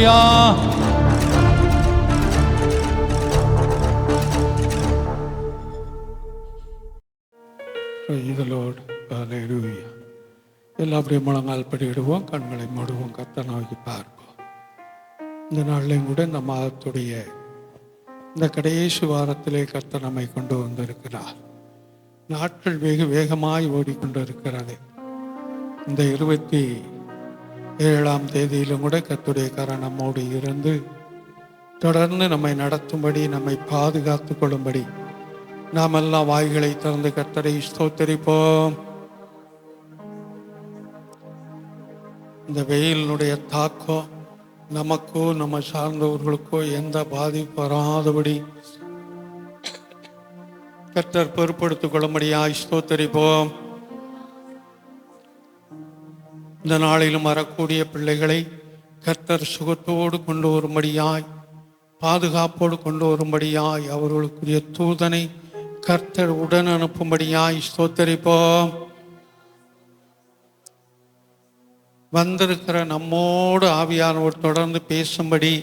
ஹல்லேலூயா. எல்லாருடைய முழங்கால் படியிடுவோம், கண்களை மூடுவோம், கர்த்தரை நோக்கி பார்ப்போம். இந்த நாளிலையும் கூட இந்த மாதத்துடைய இந்த கடைசி வாரத்திலே கர்த்தர் நம்மை கொண்டு வந்திருக்கிறார். நாட்கள் வெகு வேகமாய் ஓடிக்கொண்டிருக்கிறது. இந்த 27ஆம் தேதியிலும் கூட கர்த்தருடைய கரம் நம்மோடு இருந்து தொடர்ந்து நம்மை நடத்தும்படி, நம்மை பாதுகாத்து கொள்ளும்படி நாம் எல்லாம் வாய்களை திறந்து கர்த்தரை ஸ்தோத்தரிப்போம். இந்த வெயிலினுடைய தாக்கம் நமக்கோ நம்ம சார்ந்தவர்களுக்கோ எந்த பாதிப்பு வராதபடி கர்த்தர் பொறுப்படுத்திக் கொள்ளும்படியாய் ஸ்தோத்தரிப்போம். இந்த நாளிலும் வரக்கூடிய பிள்ளைகளை கர்த்தர் சுகத்தோடு கொண்டு வரும்படியாய், பாதுகாப்போடு கொண்டு வரும்படியாய், அவர்களுக்குரிய தூதனை கர்த்தர் உடன் அனுப்பும்படியாய் ஸ்தோத்தரிப்போம். வந்திருக்கிற நம்மோடு ஆவியானவர் தொடர்ந்து பேசும்படி,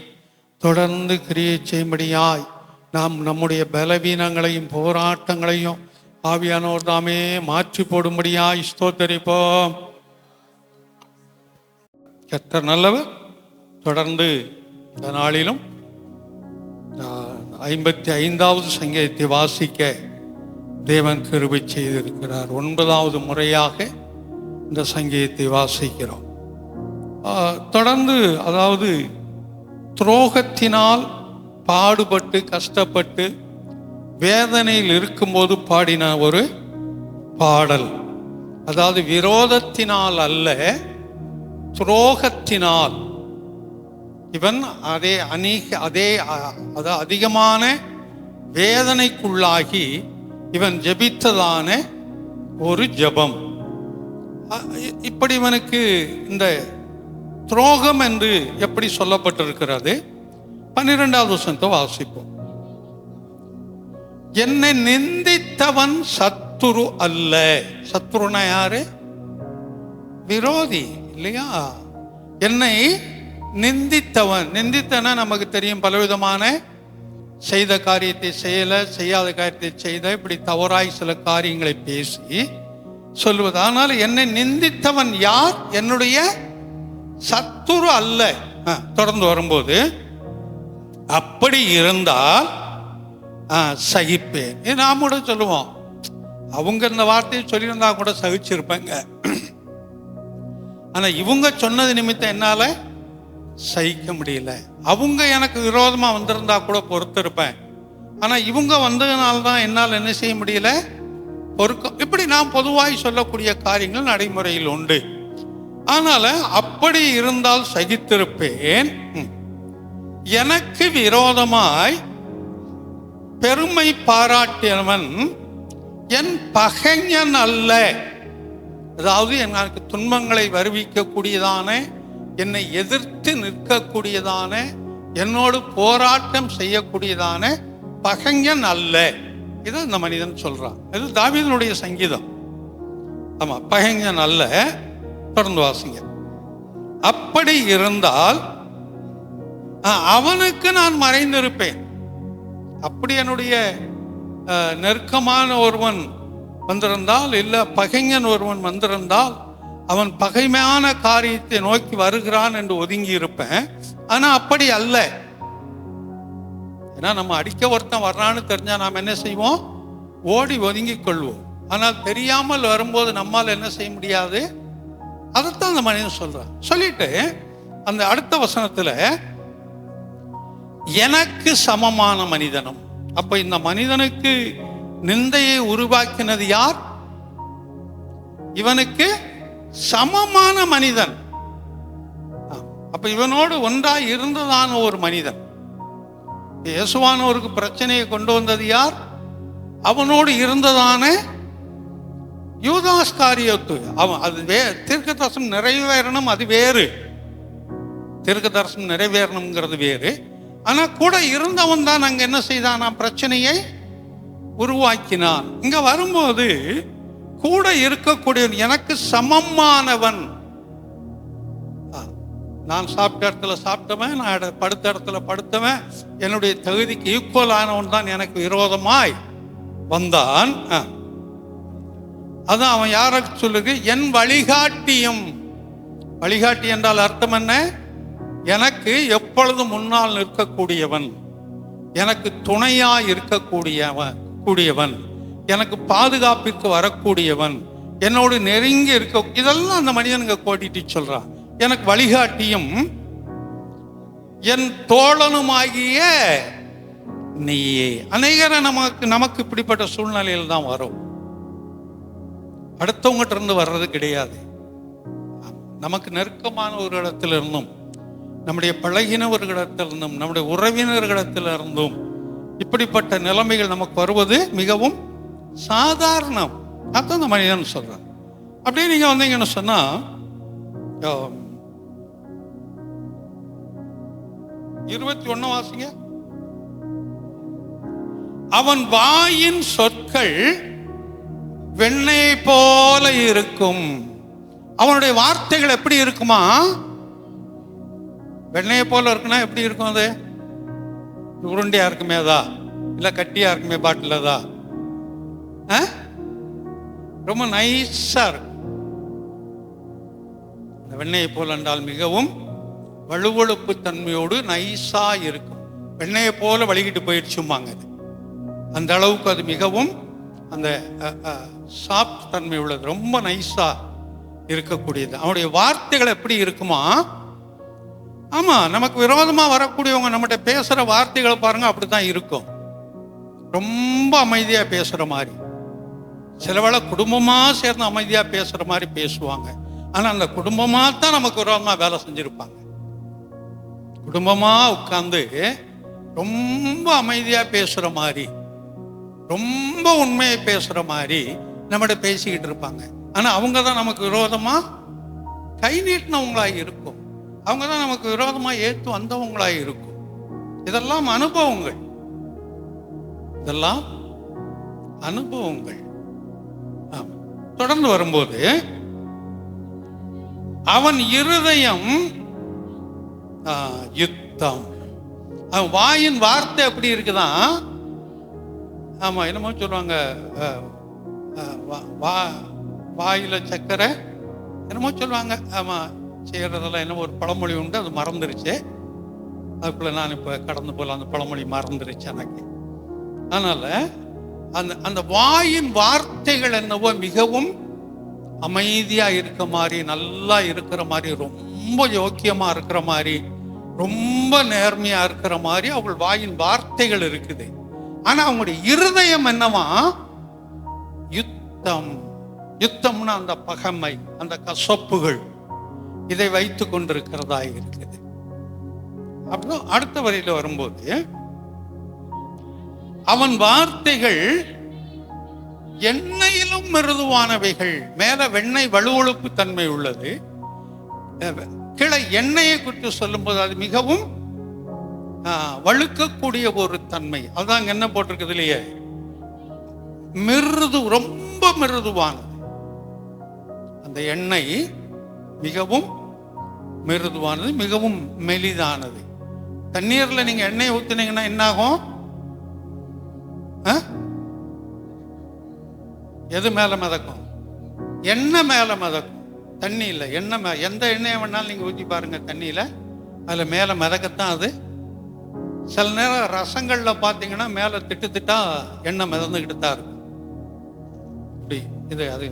தொடர்ந்து கிரியை செய்யும்படியாய், நாம் நம்முடைய பலவீனங்களையும் போராட்டங்களையும் ஆவியானவர் தாமே மாற்றி போடும்படியாய் ஸ்தோத்தரிப்போம். கர்த்தர் நல்லவர். தொடர்ந்து இந்த நாளிலும் 55வது சங்கீதத்தை வாசிக்க தேவன் கிருபை செய்திருக்கிறார். 9வது முறையாக இந்த சங்கீதத்தை வாசிக்கிறோம். தொடர்ந்து, அதாவது துரோகத்தினால் பாடுபட்டு கஷ்டப்பட்டு வேதனையில் இருக்கும்போது பாடின ஒரு பாடல். அதாவது விரோதத்தினால் அல்ல, துரோகத்தினால் இவன் அதிகமான வேதனைக்குள்ளாகி இவன் ஜெபித்ததான ஒரு ஜெபம். இப்படி இவனுக்கு இந்த துரோகம் என்று எப்படி சொல்லப்பட்டிருக்கிறது? 12வது வசனத்தை வாசிப்போம். என்னை நிந்தித்தவன் சத்துரு அல்ல. சத்துருனா யாரு? விரோதி இல்லையா? என்னை நிந்தித்தவன், நிந்தித்தனா நமக்கு தெரியும், பலவிதமான செய்த காரியத்தை செய்யல, செய்யாத காரியத்தை செய்த, இப்படி தவறாய் சில காரியங்களை பேசி சொல்வது. ஆனால் என்னை நிந்தித்தவன் யார்? என்னுடைய சத்துரு அல்ல. தொடர்ந்து வரும்போது, அப்படி இருந்தால் சகிப்பேன். நாம் கூட சொல்லுவோம், அவங்க இந்த வார்த்தையை சொல்லியிருந்தா கூட சகிச்சிருப்பாங்க. ஆனா இவங்க சொன்னது நிமித்தம் என்னால சகிக்க முடியல. அவங்க எனக்கு விரோதமா வந்திருந்தா கூட பொறுத்திருப்பேன். ஆனா இவங்க வந்ததுனால்தான் என்னால் என்ன செய்ய முடியல, பொறுக்க. இப்படி நாம் பொதுவாய் சொல்லக்கூடிய காரியங்கள் நடைமுறையில் உண்டு. அதனால அப்படி இருந்தால் சகித்திருப்பேன். எனக்கு விரோதமாய் பெருமை பாராட்டியவன் என் பகைஞன் அல்ல. அதாவது எனக்கு துன்பங்களை வருவிக்க கூடியதான, என்னை எதிர்த்து நிற்கக்கூடியதான, என்னோடு போராட்டம் செய்யக்கூடியதான பகைஞன் அல்ல. இது இந்த மனிதன் சொல்றான். இது தாவீதுனுடைய சங்கீதம். ஆமா, பகைஞன் அல்ல. தொடர்ந்து வாசிங்க. அப்படி இருந்தால் அவனுக்கு நான் மறைந்திருப்பேன். அப்படி என்னுடைய நெருக்கமான ஒருவன் வந்திருந்தால், இல்ல பகைஞன் ஒருவன் வந்திருந்தால், அவன் பகைமையான காரியத்தை நோக்கி வருகிறான் என்று ஒதுங்கி இருப்பேன். ஆனா அப்படி அல்ல. ஏன்னா நம்ம அடிக்க ஒருத்தன் வர்றான்னு தெரிஞ்சா நாம் என்ன செய்வோம்? ஓடி ஒதுங்கி கொள்வோம். ஆனால் தெரியாமல் வரும்போது நம்மால் என்ன செய்ய முடியாது. அதைத்தான் அந்த மனிதன் சொல்றான். சொல்லிட்டு அந்த அடுத்த வசனத்துல எனக்கு சமமான மனிதனும். அப்ப இந்த மனிதனுக்கு நிந்தையை உருவாக்கினது யார்? இவனுக்கு சமமான மனிதன். அப்ப இவனோடு ஒன்றாய் இருந்ததான ஒரு மனிதன். இயேசுவானவருக்கு பிரச்சனையை கொண்டு வந்தது யார்? அவனோடு இருந்ததான யூதாஸ்காரியோத்து. அவன் அது தீர்க்கதரிசனம் நிறைவேறணும், அது வேறு. தீர்க்கதரிசனம் நிறைவேறணுங்கிறது வேறு. ஆனா கூட இருந்தவன் தான் அங்க என்ன செய்தான்? பிரச்சனையை உருவாக்கினான். இங்க வரும்போது கூட இருக்கக்கூடிய எனக்கு சமமானவன். நான் சாப்பிட்ட இடத்துல சாப்பிட்டவன், நான் படுத்த இடத்துல படுத்தவன், என்னுடைய தகுதிக்கு ஈக்குவல் ஆனவன் தான் எனக்கு விரோதமாய் வந்தான். அதான் அவன் யாருக்கு சொல்லுது? என் வழிகாட்டியும். வழிகாட்டி என்றால் அர்த்தம் என்ன? எனக்கு எப்பொழுதும் முன்னால் நிற்கக்கூடியவன், எனக்கு துணையா இருக்கக்கூடியவன், எனக்கு பாதுகாப்பிற்கு வரக்கூடியவன், என்னோடு நெருங்கி இருக்க, இதெல்லாம் அந்த மனிதனுங்க கோட்டிட்டு சொல்றான். எனக்கு வழிகாட்டியும் என் தோழனுமாகிய நீயே. அநேகரை நமக்கு இப்படிப்பட்ட சூழ்நிலையில் தான் வரும். அடுத்தவங்கிட்ட இருந்து வர்றது கிடையாது. நமக்கு நெருக்கமான ஒரு இடத்திலிருந்தும், நம்முடைய பழகினவர்களிடத்திலிருந்தும், நம்முடைய உறவினர்களிடத்திலிருந்தும் இப்படிப்பட்ட நிலைமைகள் நமக்கு வருவது மிகவும் சாதாரணம். அதான் அந்த மனிதன் சொல்றான். அப்படியே நீங்க வந்தீங்கன்னு சொன்னா 21 வாசிங்க. அவன் வாயின் சொற்கள் வெண்ணெய் போல இருக்கும். அவனுடைய வார்த்தைகள் எப்படி இருக்குமா? வெண்ணெயை போல இருக்குன்னா எப்படி இருக்கும்? அது உருண்டையா இருக்குமே அதா, இல்ல கட்டியா இருக்குமே பாட்டில் அதா? ரொம்ப நைஸா இருக்கும். வெண்ணெயை போல என்றால் மிகவும் வழுவழுப்பு தன்மையோடு நைஸா இருக்கும். வெண்ணெயை போல வலிக்கிட்டு போயிடுச்சுமாங்க. அந்த அளவுக்கு அது மிகவும் அந்த சாஃப்ட் தன்மை உள்ளது, ரொம்ப நைஸா இருக்கக்கூடியது. அவனுடைய வார்த்தைகள் எப்படி இருக்குமா? ஆமா, நமக்கு விரோதமா வரக்கூடியவங்க நம்மகிட்ட பேசுற வார்த்தைகளை பாருங்க, அப்படித்தான் இருக்கும். ரொம்ப அமைதியா பேசுற மாதிரி, சிலவேளை குடும்பமா சேர்ந்து அமைதியா பேசுற மாதிரி பேசுவாங்க. ஆனா அந்த குடும்பமா தான் நமக்கு விரோதமா வேலை செஞ்சிருப்பாங்க. குடும்பமா உட்கார்ந்து ரொம்ப அமைதியா பேசுற மாதிரி, ரொம்ப உண்மையை பேசுற மாதிரி நம்மகிட்ட பேசிக்கிட்டு இருப்பாங்க. ஆனா அவங்க தான் நமக்கு விரோதமா கை நீட்டினவங்களாய் இருக்கும். அவங்க தான் நமக்கு விரோதமா ஏத்து வந்தவங்களாய் இருக்கும். இதெல்லாம் அனுபவங்கள், இதெல்லாம் அனுபவங்கள். தொடர்ந்து வரும்போது அவன் இருதயம் யுத்தம். அவன் வாயின் வார்த்தை எப்படி இருக்குதான்? ஆமா, என்னமோ சொல்லுவாங்க, வாயில சக்கரை என்னமோ சொல்லுவாங்க. ஆமா, செய்யறதெல்லாம் என்னமோ ஒரு பழமொழி உண்டு, அது மறந்துருச்சு. அதுக்குள்ள நான் இப்ப கடந்து போல அந்த பழமொழி மறந்துருச்சு எனக்கு. அதனால அந்த வாயின் வார்த்தைகள் என்னவோ மிகவும் அமைதியா இருக்க மாதிரி, நல்லா இருக்கிற மாதிரி, ரொம்ப யோக்கியமா இருக்கிற மாதிரி, ரொம்ப நேர்மையா இருக்கிற மாதிரி அவள் வாயின் வார்த்தைகள் இருக்குது. ஆனா அவங்களுடைய இருதயம் என்னவா? யுத்தம். யுத்தம்னா அந்த பகைமை, அந்த கசப்புகள், இதை வைத்து கொண்டிருக்கிறதா இருக்குது. அப்புறம் அடுத்த வரியில வரும்போது அவன் வார்த்தைகள் எண்ணெயிலும் மிருதுவானவைகள். மேல வெண்ணெய் வலுவழுப்பு தன்மை உள்ளது, கீழே எண்ணெயை குறித்து சொல்லும் போது அது மிகவும் வழுக்கக்கூடிய ஒரு தன்மை. அதான் என்ன போட்டிருக்குது இல்லையே, மிருது, ரொம்ப மிருதுவானது. அந்த எண்ணெய் மிகவும் மிருதுவானது, மிகவும் மெலிதானது. தண்ணீர்ல நீங்க எண்ணெய் ஊத்துனீங்கன்னா என்ன ஆகும்? எது மேல மிதக்கும்? எண்ணெய் மேல மிதக்கும், தண்ணி இல்லை. எண்ணெய் எந்த எண்ணெயை வேணாலும் நீங்க ஊற்றி பாருங்க தண்ணியில, அதுல மேல மிதக்கத்தான் அது. சில நேரம் ரசங்கள்ல பாத்தீங்கன்னா மேல திட்டா எண்ணெய் மிதந்துகிட்டு தான் இருக்கும். இப்படி இது அது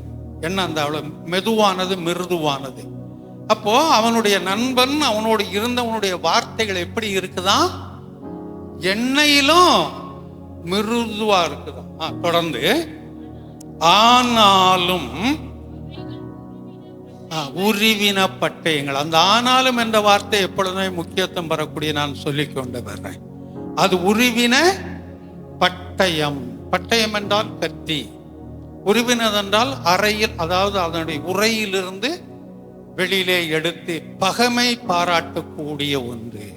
எண்ணெய் அந்த அவ்வளவு மெதுவானது, மிருதுவானது. அப்போ அவனுடைய நண்பன் அவனோடு இருந்தவனுடைய வார்த்தைகள் எப்படி இருக்குதான்? எண்ணெயிலும் மிருதுவா இருக்குதான். தொடர்ந்து ஆனாலும் உருவின பட்டயங்கள். அந்த ஆனாலும் என்ற வார்த்தை எப்பொழுதுமே முக்கியத்துவம் பெறக்கூடிய நான் சொல்லிக் கொண்டு வர்றேன். அது உருவின பட்டயம். பட்டயம் என்றால் கத்தி, உருவினதென்றால் அறையில், அதாவது அதனுடைய உரையிலிருந்து வெளியிலே எடுத்து பகைமை பாராட்டக்கூடிய ஒன்று.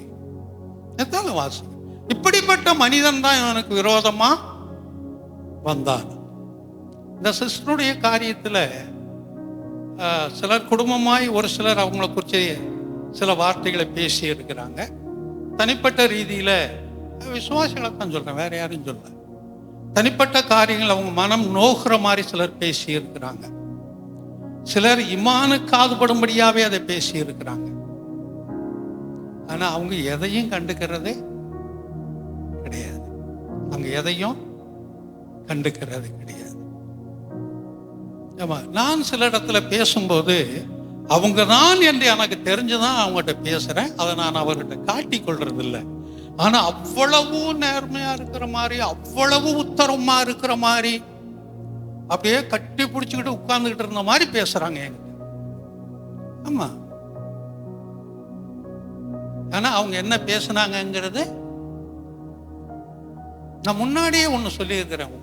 வாசி, இப்படிப்பட்ட மனிதன் தான் இவனுக்கு விரோதமா வந்தான். இந்த சிஸ்டருடைய காரியத்துல சிலர் குடும்பமாய், ஒரு சிலர் அவங்கள குறித்து சில வார்த்தைகளை பேசி இருக்கிறாங்க. தனிப்பட்ட ரீதியில விசுவாசிகளை தான் சொல்றேன், வேற யாரும் சொல்ல. தனிப்பட்ட காரியங்கள் அவங்க மனம் நோகிற மாதிரி சிலர் பேசி இருக்கிறாங்க. சிலர் இமானுக்கு காதுபடும்படியாவே அதை பேசி இருக்கிறாங்க. ஆனா அவங்க எதையும் கண்டுக்கிறதே கிடையாது. அவங்க எதையும் கண்டுக்கிறது கிடையாது. ஆமா, நான் சில இடத்துல பேசும்போது அவங்க தான் என்று எனக்கு தெரிஞ்சுதான் அவங்ககிட்ட பேசுறேன். அதை நான் அவர்கிட்ட காட்டி கொள்றது இல்லை. ஆனா அவ்வளவு நேர்மையா இருக்கிற மாதிரி, அவ்வளவு உத்தரமா இருக்கிற மாதிரி, அப்படியே கட்டி பிடிச்சுக்கிட்டு உட்கார்ந்துகிட்டு இருந்த மாதிரி பேசுறாங்க என்கிட்ட. ஆமா, ஆனா அவங்க என்ன பேசுனாங்கிறது நான் முன்னாடியே ஒண்ணு சொல்லியிருக்கிறேன்.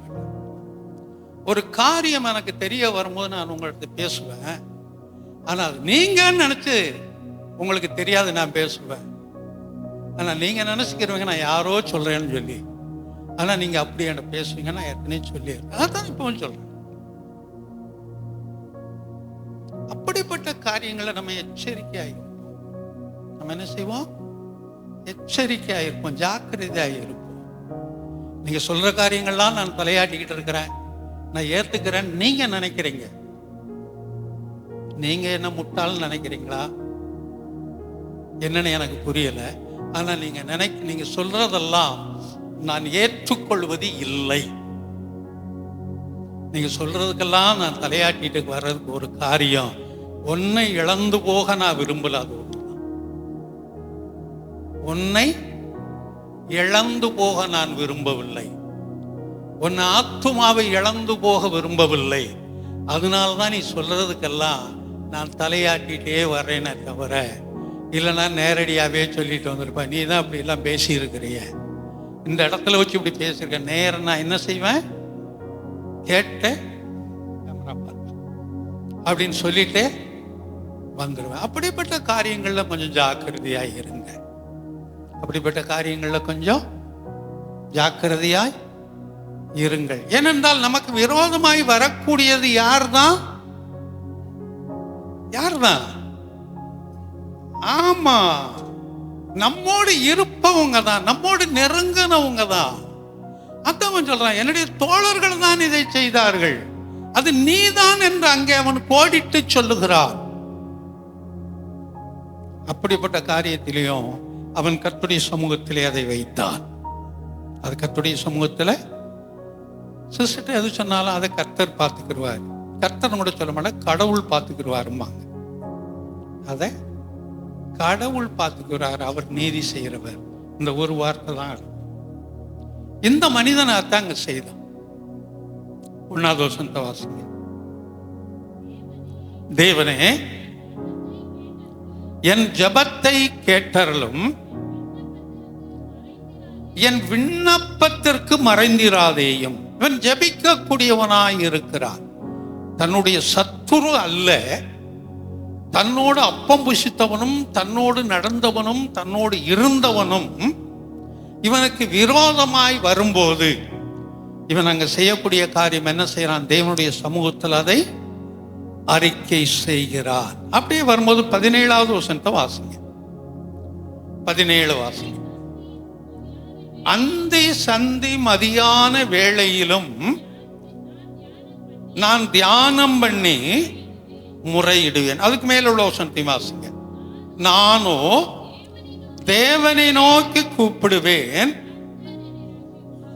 ஒரு காரியம் எனக்கு தெரிய வரும்போது நான் உங்கள்கிட்ட பேசுவேன். ஆனா நீங்க நினைச்சு உங்களுக்கு தெரியாது நான் பேசுவேன். ஆனா நீங்க நினைச்சுக்கிறவங்க நான் யாரோ சொல்றேன்னு சொல்லி. ஆனா நீங்க அப்படி என்ன பேசுவீங்க, நான் ஏற்கனவே சொல்லியிருக்கேன். அதான் இப்பவும் சொல்றேன். அப்படிப்பட்ட காரியங்களை நம்ம எச்சரிக்கையாயிருப்போம். நம்ம என்ன செய்வோம்? எச்சரிக்கையாயிருப்போம், ஜாக்கிரதையாயிருப்போம். நீங்க சொல்ற காரியங்கள்லாம் நான் தலையாட்டிக்கிட்டு இருக்கிறேன், நான் ஏத்துக்கிறேன் நீங்க நினைக்கிறீங்க. நீங்க என்ன முட்டாள்னு நினைக்கிறீங்களா என்னன்னு எனக்கு புரியல. ஆனா நீங்க சொல்றதெல்லாம் நான் ஏற்றுக்கொள்வது இல்லை. நீங்க சொல்றதுக்கெல்லாம் நான் தலையாட்டிட்டு வர்றதுக்கு ஒரு காரியம், உன்னை இழந்து போக நான் விரும்பல. அது உன்னை இழந்து போக நான் விரும்பவில்லை. உன் ஆத்துமாவை இழந்து போக விரும்பவில்லை. அதனால்தான் நீ சொல்றதுக்கெல்லாம் நான் தலையாட்டிட்டே வர்றேனே தவிர, இல்லைன்னா நேரடியாவே சொல்லிட்டு வந்திருப்பேன். நீ தான் அப்படி எல்லாம் பேசி இருக்கிறீங்க, இந்த இடத்துல வச்சு இப்படி பேசியிருக்க, நேரம் நான் என்ன செய்வேன், கேட்டு அப்படின்னு சொல்லிட்டு வந்துடுவேன். அப்படிப்பட்ட காரியங்கள்ல கொஞ்சம் ஜாக்கிரதையாய் இருங்க. அப்படிப்பட்ட காரியங்கள்ல கொஞ்சம் ஜாக்கிரதையாய் இருங்கள். ஏனென்றால் நமக்கு விரோதமாய் வரக்கூடியது யார்தான்? ஆமா, நம்மோடு இருப்பவங்க தான், நம்மோடு நெருங்கினவங்க தான். அதான் சொல்றான், என்னுடைய தோழர்கள் தான் இதை செய்தார்கள், அது நீதான் என்று அங்கே அவன் கோடிட்டு சொல்லுகிறான். அப்படிப்பட்ட காரியத்திலையும் அவன் கர்த்தருடைய சமூகத்திலே அதை வைத்தான். அது கர்த்தருடைய சமூகத்துல சிஸ்டர் எது சொன்னாலும் அதை கர்த்தர் பார்த்துக்கிடுவார். கர்த்தர் கூட சொல்ல மாட்டேன், கடவுள் பார்த்துக்கிடுவாருமாங்க. அதை கடவுள் பார்த்துக்கிறார், அவர் நீதி செய்கிறவர். இந்த ஒரு வார்த்தை தான் இந்த மனிதனை அங்க செய்தான். 1வது வசனத்தை வாசிங்க. தேவனே, என் ஜெபத்தை கேட்டருளும், என் விண்ணப்பத்திற்கு மறைந்திராதேயும். இவன் ஜெபிக்க கூடியவனாய் இருக்கிறான். தன்னுடைய சத்துரு அல்ல, தன்னோடு அப்பம் புசித்தவனும், தன்னோடு நடந்தவனும், தன்னோடு இருந்தவனும் இவனுக்கு விரோதமாய் வரும்போது இவன் அங்க செய்யக்கூடிய காரியம் என்ன செய்யறான்? தேவனுடைய சமூகத்தில் அதை அறிக்கை செய்கிறான். அப்படியே வரும்போது 17வது வசனத்தை வாசிங்க. 17 வாசிங்க. அந்தி சந்தி மதியான வேளையிலும் நான் தியானம் பண்ணி முறையிடுவேன். அதுக்கு மேல உள்ள வசனத்தை வாசிங்க. நானோ தேவனை நோக்கி கூப்பிடுவேன்,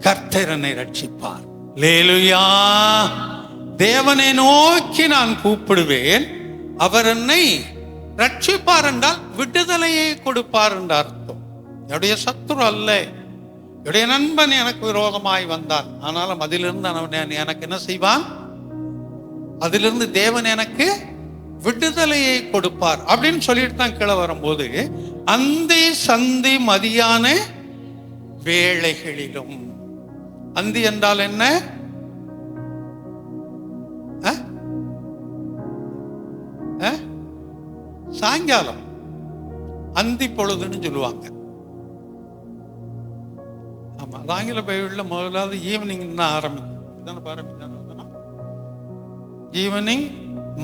கர்த்தர் என்னை ரட்சிப்பார். அல்லேலூயா. தேவனை நோக்கி நான் கூப்பிடுவேன், அவர் என்னை ரட்சிப்பார் என்றால் விடுதலையை கொடுப்பார் என்ற அர்த்தம். என்னுடைய சத்துரு அல்ல, என்னுடைய நண்பன் எனக்கு விரோதமாய் வந்தான், ஆனாலும் அதிலிருந்து அவன் எனக்கு என்ன செய்வான்? அதிலிருந்து தேவன் எனக்கு விடுதலையை கொடுப்பார் அப்படின்னு சொல்லிட்டு தான் கீழே வரும்போது, அந்தி சந்தி மதியான வேளைகளிலும். அந்தி என்றால் என்ன? சாயங்காலம், அந்தி பொழுதுன்னு சொல்லுவாங்க. ஆமா, ஆங்கில பைபிள்ல முதலாவது ஈவினிங் தான் ஆரம்பிக்கும். ஈவினிங்,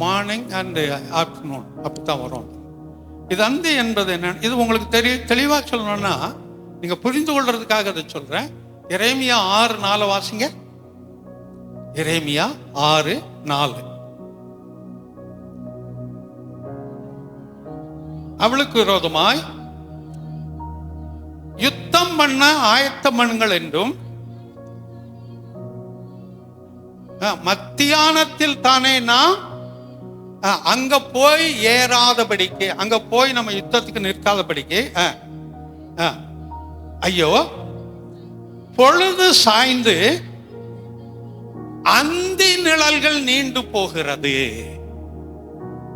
மார்னிங் அண்ட் ஆஃப்டர்நூன் அப்படித்தான் வரும். இது அந்தி என்பது என்ன, இது உங்களுக்கு தெளிவா சொல்லணும்னா நீங்க புரிந்து கொள்றதுக்காக அதை சொல்றேன். எரேமியா 6:4 வாசிங்க. எரேமியா 6:4. அவளுக்கு விரோதமாய் யுத்தம் பண்ண ஆயத்தம் பண்ணுங்கள் என்றும், மத்தியானத்தில் தானே நான் அங்க போய் ஏறாதபடிக்கு, அங்க போய் நம்ம யுத்தத்துக்கு நிற்காதபடிக்கு, ஐயோ பொழுது சாய்ந்து அந்தி நிழல்கள் நீண்டு போகிறது.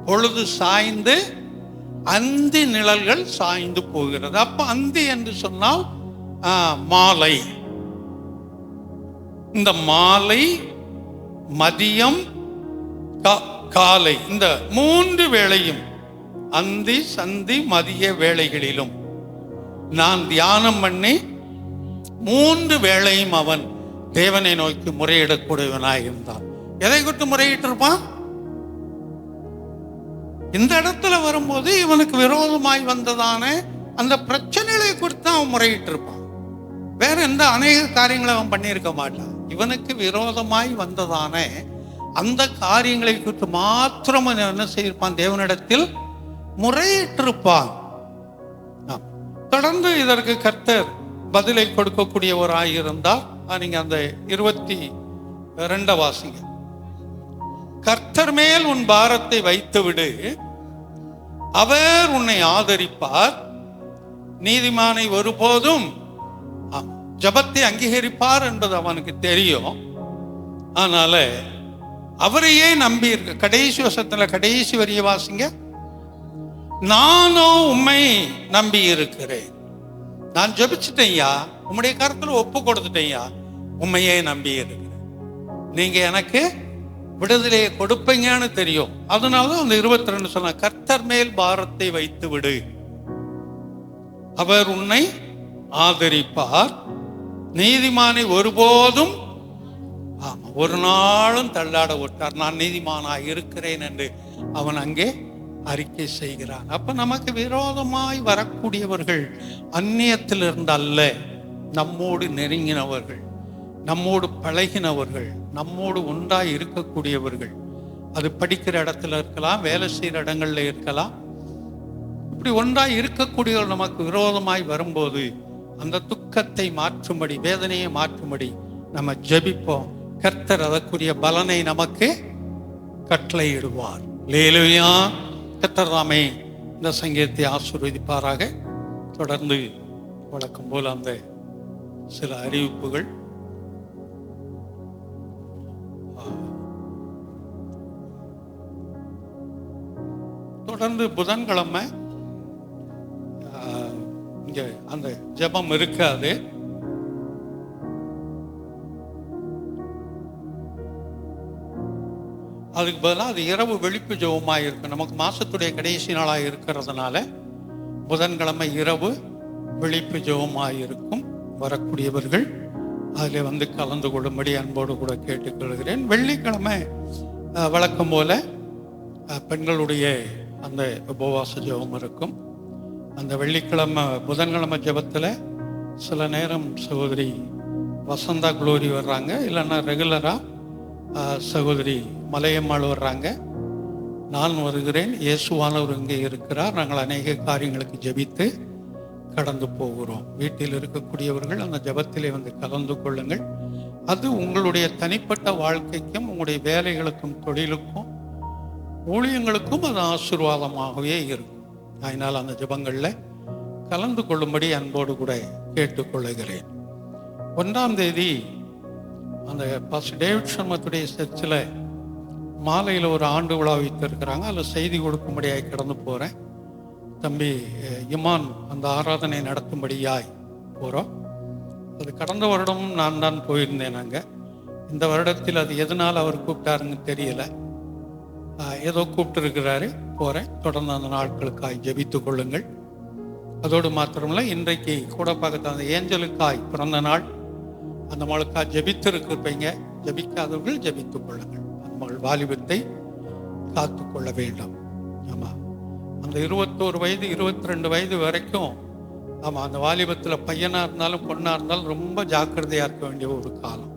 பொழுது சாய்ந்து அந்தி நிழல்கள் சாய்ந்து போகிறது. அப்ப அந்தி என்று சொன்னால் மாலை. இந்த மாலை, மதியம், காலை, இந்த 3 வேளையும், அந்தி சந்தி மதிய வேளைகளிலும் நான் தியானம் பண்ணி 3 வேளையும் அவன் தேவனை நோக்கி முறையிடக்கூடியவனாய் இருந்தான். எதை குறித்து முறையிட்டு இருப்பான்? இந்த இடத்துல வரும்போது இவனுக்கு விரோதமாய் வந்ததான அந்த பிரச்சனைகளை குறித்து அவன் முறையிட்டு இருப்பான். வேற எந்த அநேக காரியங்களை அவன் பண்ணியிருக்க மாட்டான். இவனுக்கு விரோதமாய் வந்ததான அந்த காரியங்களை குறித்து மாத்திரம் என்ன செய்திருப்பான்? தேவனிடத்தில் முறையிட்டிருப்பான். தொடர்ந்து இதற்கு கர்த்தர் பதிலை கொடுக்கக்கூடியவராய் இருந்தார். நீங்க அந்த 22 வாசிங்க. கர்த்தர் மேல் உன் பாரத்தை வைத்து விடு, அவர் உன்னை ஆதரிப்பார், நீதிமானை ஒருபோதும் ஜபத்தை அங்கீகரிப்பார் என்பது அவனுக்கு தெரியும். அதனால அவரையே நம்பி இருக்க. கடைசி வசத்துல கடைசி வரிய வாசிங்க. நானும் உம்மை நம்பி இருக்கிறேன். நான் ஜபிச்சுட்டேன்யா, உம்முடைய கருத்துல ஒப்பு கொடுத்துட்டேன்யா, உண்மையே நம்பி இருக்கிறேன். நீங்க எனக்கு விடுதலையை கொடுப்பீங்கன்னு தெரியும். அதனாலதான் அந்த 22 சொன்ன, கர்த்தர் மேல் பாரத்தை வைத்து விடு, அவர் உன்னை ஆதரிப்பார், நீதிமானை ஒருபோதும் ஒரு நாளும் தள்ளாட விட்டார். நான் நீதிமானாய் இருக்கிறேன் என்று அவன் அங்கே அறிக்கை செய்கிறான். அப்ப நமக்கு விரோதமாய் வரக்கூடியவர்கள் அந்நியத்திலிருந்து அல்ல, நம்மோடு நெருங்கினவர்கள், நம்மோடு பழகினவர்கள், நம்மோடு ஒன்றாய் இருக்கக்கூடியவர்கள். அது படிக்கிற இடத்துல இருக்கலாம், வேலை செய்கிற இடங்கள்ல இருக்கலாம். இப்படி ஒன்றாய் இருக்கக்கூடியவர்கள் நமக்கு விரோதமாய் வரும்போது அந்த துக்கத்தை மாற்றும்படி, வேதனையை மாற்றும்படி நம்ம ஜெபிப்போம். கர்த்தர் அதற்குரிய பலனை நமக்கு கட்டளையிடுவார். அல்லேலூயா. கர்த்தர் தாமே இந்த சங்கீதத்தை ஆசீர்வதிப்பாராக. தொடர்ந்து வழக்கம் போல் அந்த சில அறிவிப்புகள். தொடர்ந்து புதன்கிழமை இங்க அந்த ஜெபம் இருக்காது. அதுக்கு பதிலாக அது இரவு வெளிப்பு ஜெபமாக இருக்கும். நமக்கு மாசத்துடைய கடைசி நாளாக இருக்கிறதுனால புதன்கிழமை இரவு வெளிப்பு ஜெபமாக இருக்கும். வரக்கூடியவர்கள் அதில் வந்து கலந்து கொள்ளும்படி அன்போடு கூட கேட்டுக்கொள்கிறேன். வெள்ளிக்கிழமை வழக்கம் போல பெண்களுடைய அந்த உபவாச ஜெபம் இருக்கும். அந்த வெள்ளிக்கிழமை புதன்கிழமை ஜெபத்தில் சில நேரம் சகோதரி வசந்தா குளோரி வர்றாங்க, இல்லைன்னா ரெகுலராக சகோதரி மலையம்மாள் வர்றாங்க, நான் வருகிறேன், இயேசுவானவர் இங்கே இருக்கிறார், நாங்கள் அநேக காரியங்களுக்கு ஜெபித்து கடந்து போகிறோம். வீட்டில் இருக்கக்கூடியவர்கள் அந்த ஜெபத்திலே வந்து கலந்து கொள்ளுங்கள். அது உங்களுடைய தனிப்பட்ட வாழ்க்கைக்கும் உங்களுடைய வேலைகளுக்கும் தொழிலுக்கும் ஊழியங்களுக்கும் அது ஆசீர்வாதமாகவே இருக்கும். அதனால் அந்த ஜெபங்களில் கலந்து கொள்ளும்படி அன்போடு கூட கேட்டுக்கொள்ளுகிறேன். 1ஆம் தேதி அந்த பாஸ்டர் டேவிட் சர்மத்துடைய சர்ச்சில் மாலையில் ஒரு ஆண்டு விழா வைத்திருக்கிறாங்க. அதில் செய்தி கொடுக்கும்படியாய் கடந்து போகிறேன். தம்பி இமான் அந்த ஆராதனை நடத்தும்படியாய் போகிறோம். அது கடந்த வருடமும் நான் தான் போயிருந்தேன். நாங்கள் இந்த வருடத்தில் அது எதனால் அவர் கூப்பிட்டாருன்னு தெரியல, ஏதோ கூப்பிட்டு இருக்கிறாரு, போகிறேன். தொடர்ந்து அந்த நாட்களுக்காய் ஜெபித்து கொள்ளுங்கள். அதோடு மாத்திரமில்லை, இன்றைக்கு கூட பார்க்க அந்த ஏஞ்சலுக்காய் பிறந்த நாள், அந்த மகளுக்காய் ஜெபித்து இருப்பீங்க. ஜெபிக்காதவர்கள் ஜெபித்துக் கொள்ளுங்கள். அந்த மகள் வாலிபத்தை காத்து கொள்ள வேண்டும். ஆமாம், அந்த 21 வயது 22 வயது வரைக்கும் ஆமாம், அந்த வாலிபத்தில் பையனாக இருந்தாலும் பொண்ணாக இருந்தாலும் ரொம்ப ஜாக்கிரதையாக இருக்க வேண்டிய ஒரு காலம்.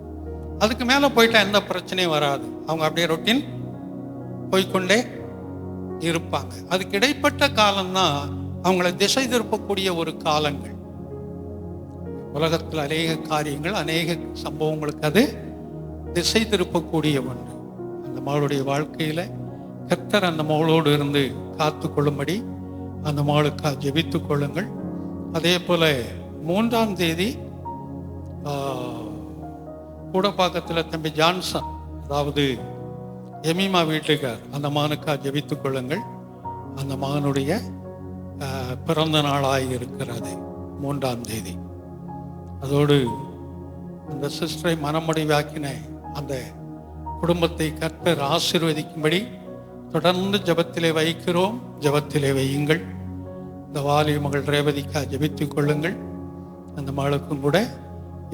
அதுக்கு மேலே போயிட்டா எந்த பிரச்சனையும் வராது. அவங்க அப்படியே ரொட்டீன் போய்கொண்டே இருப்பாங்க. அதுக்கு இடைப்பட்ட காலம்தான் அவங்கள திசை திருப்பக்கூடிய ஒரு காலங்கள். உலகத்தில் அநேக காரியங்கள், அநேக சம்பவங்களுக்கு அது திசை திருப்பக்கூடிய ஒன்று. அந்த மகளுடைய வாழ்க்கையில கர்த்தர் அந்த மகளோடு இருந்து காத்து கொள்ளும்படி அந்த மகளுக்காக ஜெபித்துக் கொள்ளுங்கள். அதே போல 3ஆம் தேதி கூடப்பாக்கத்தில் தம்பி ஜான்சன், அதாவது எமிமா வீட்டுக்கார், அந்த மகனுக்காக ஜெபித்துக் கொள்ளுங்கள். அந்த மகனுடைய பிறந்த நாளாக இருக்கிறது 3ஆம் தேதி. அதோடு அந்த சிஸ்டரை மனமடிவாக்கின அந்த குடும்பத்தை கர்த்தர் ஆசீர்வதிக்கும்படி தொடர்ந்து ஜெபத்திலே வைக்கிறோம். ஜெபத்திலே வையுங்கள். இந்த வாலிப மகள் ரேவதிக்காக ஜெபித்துக் கொள்ளுங்கள். அந்த மகளுக்கும் கூட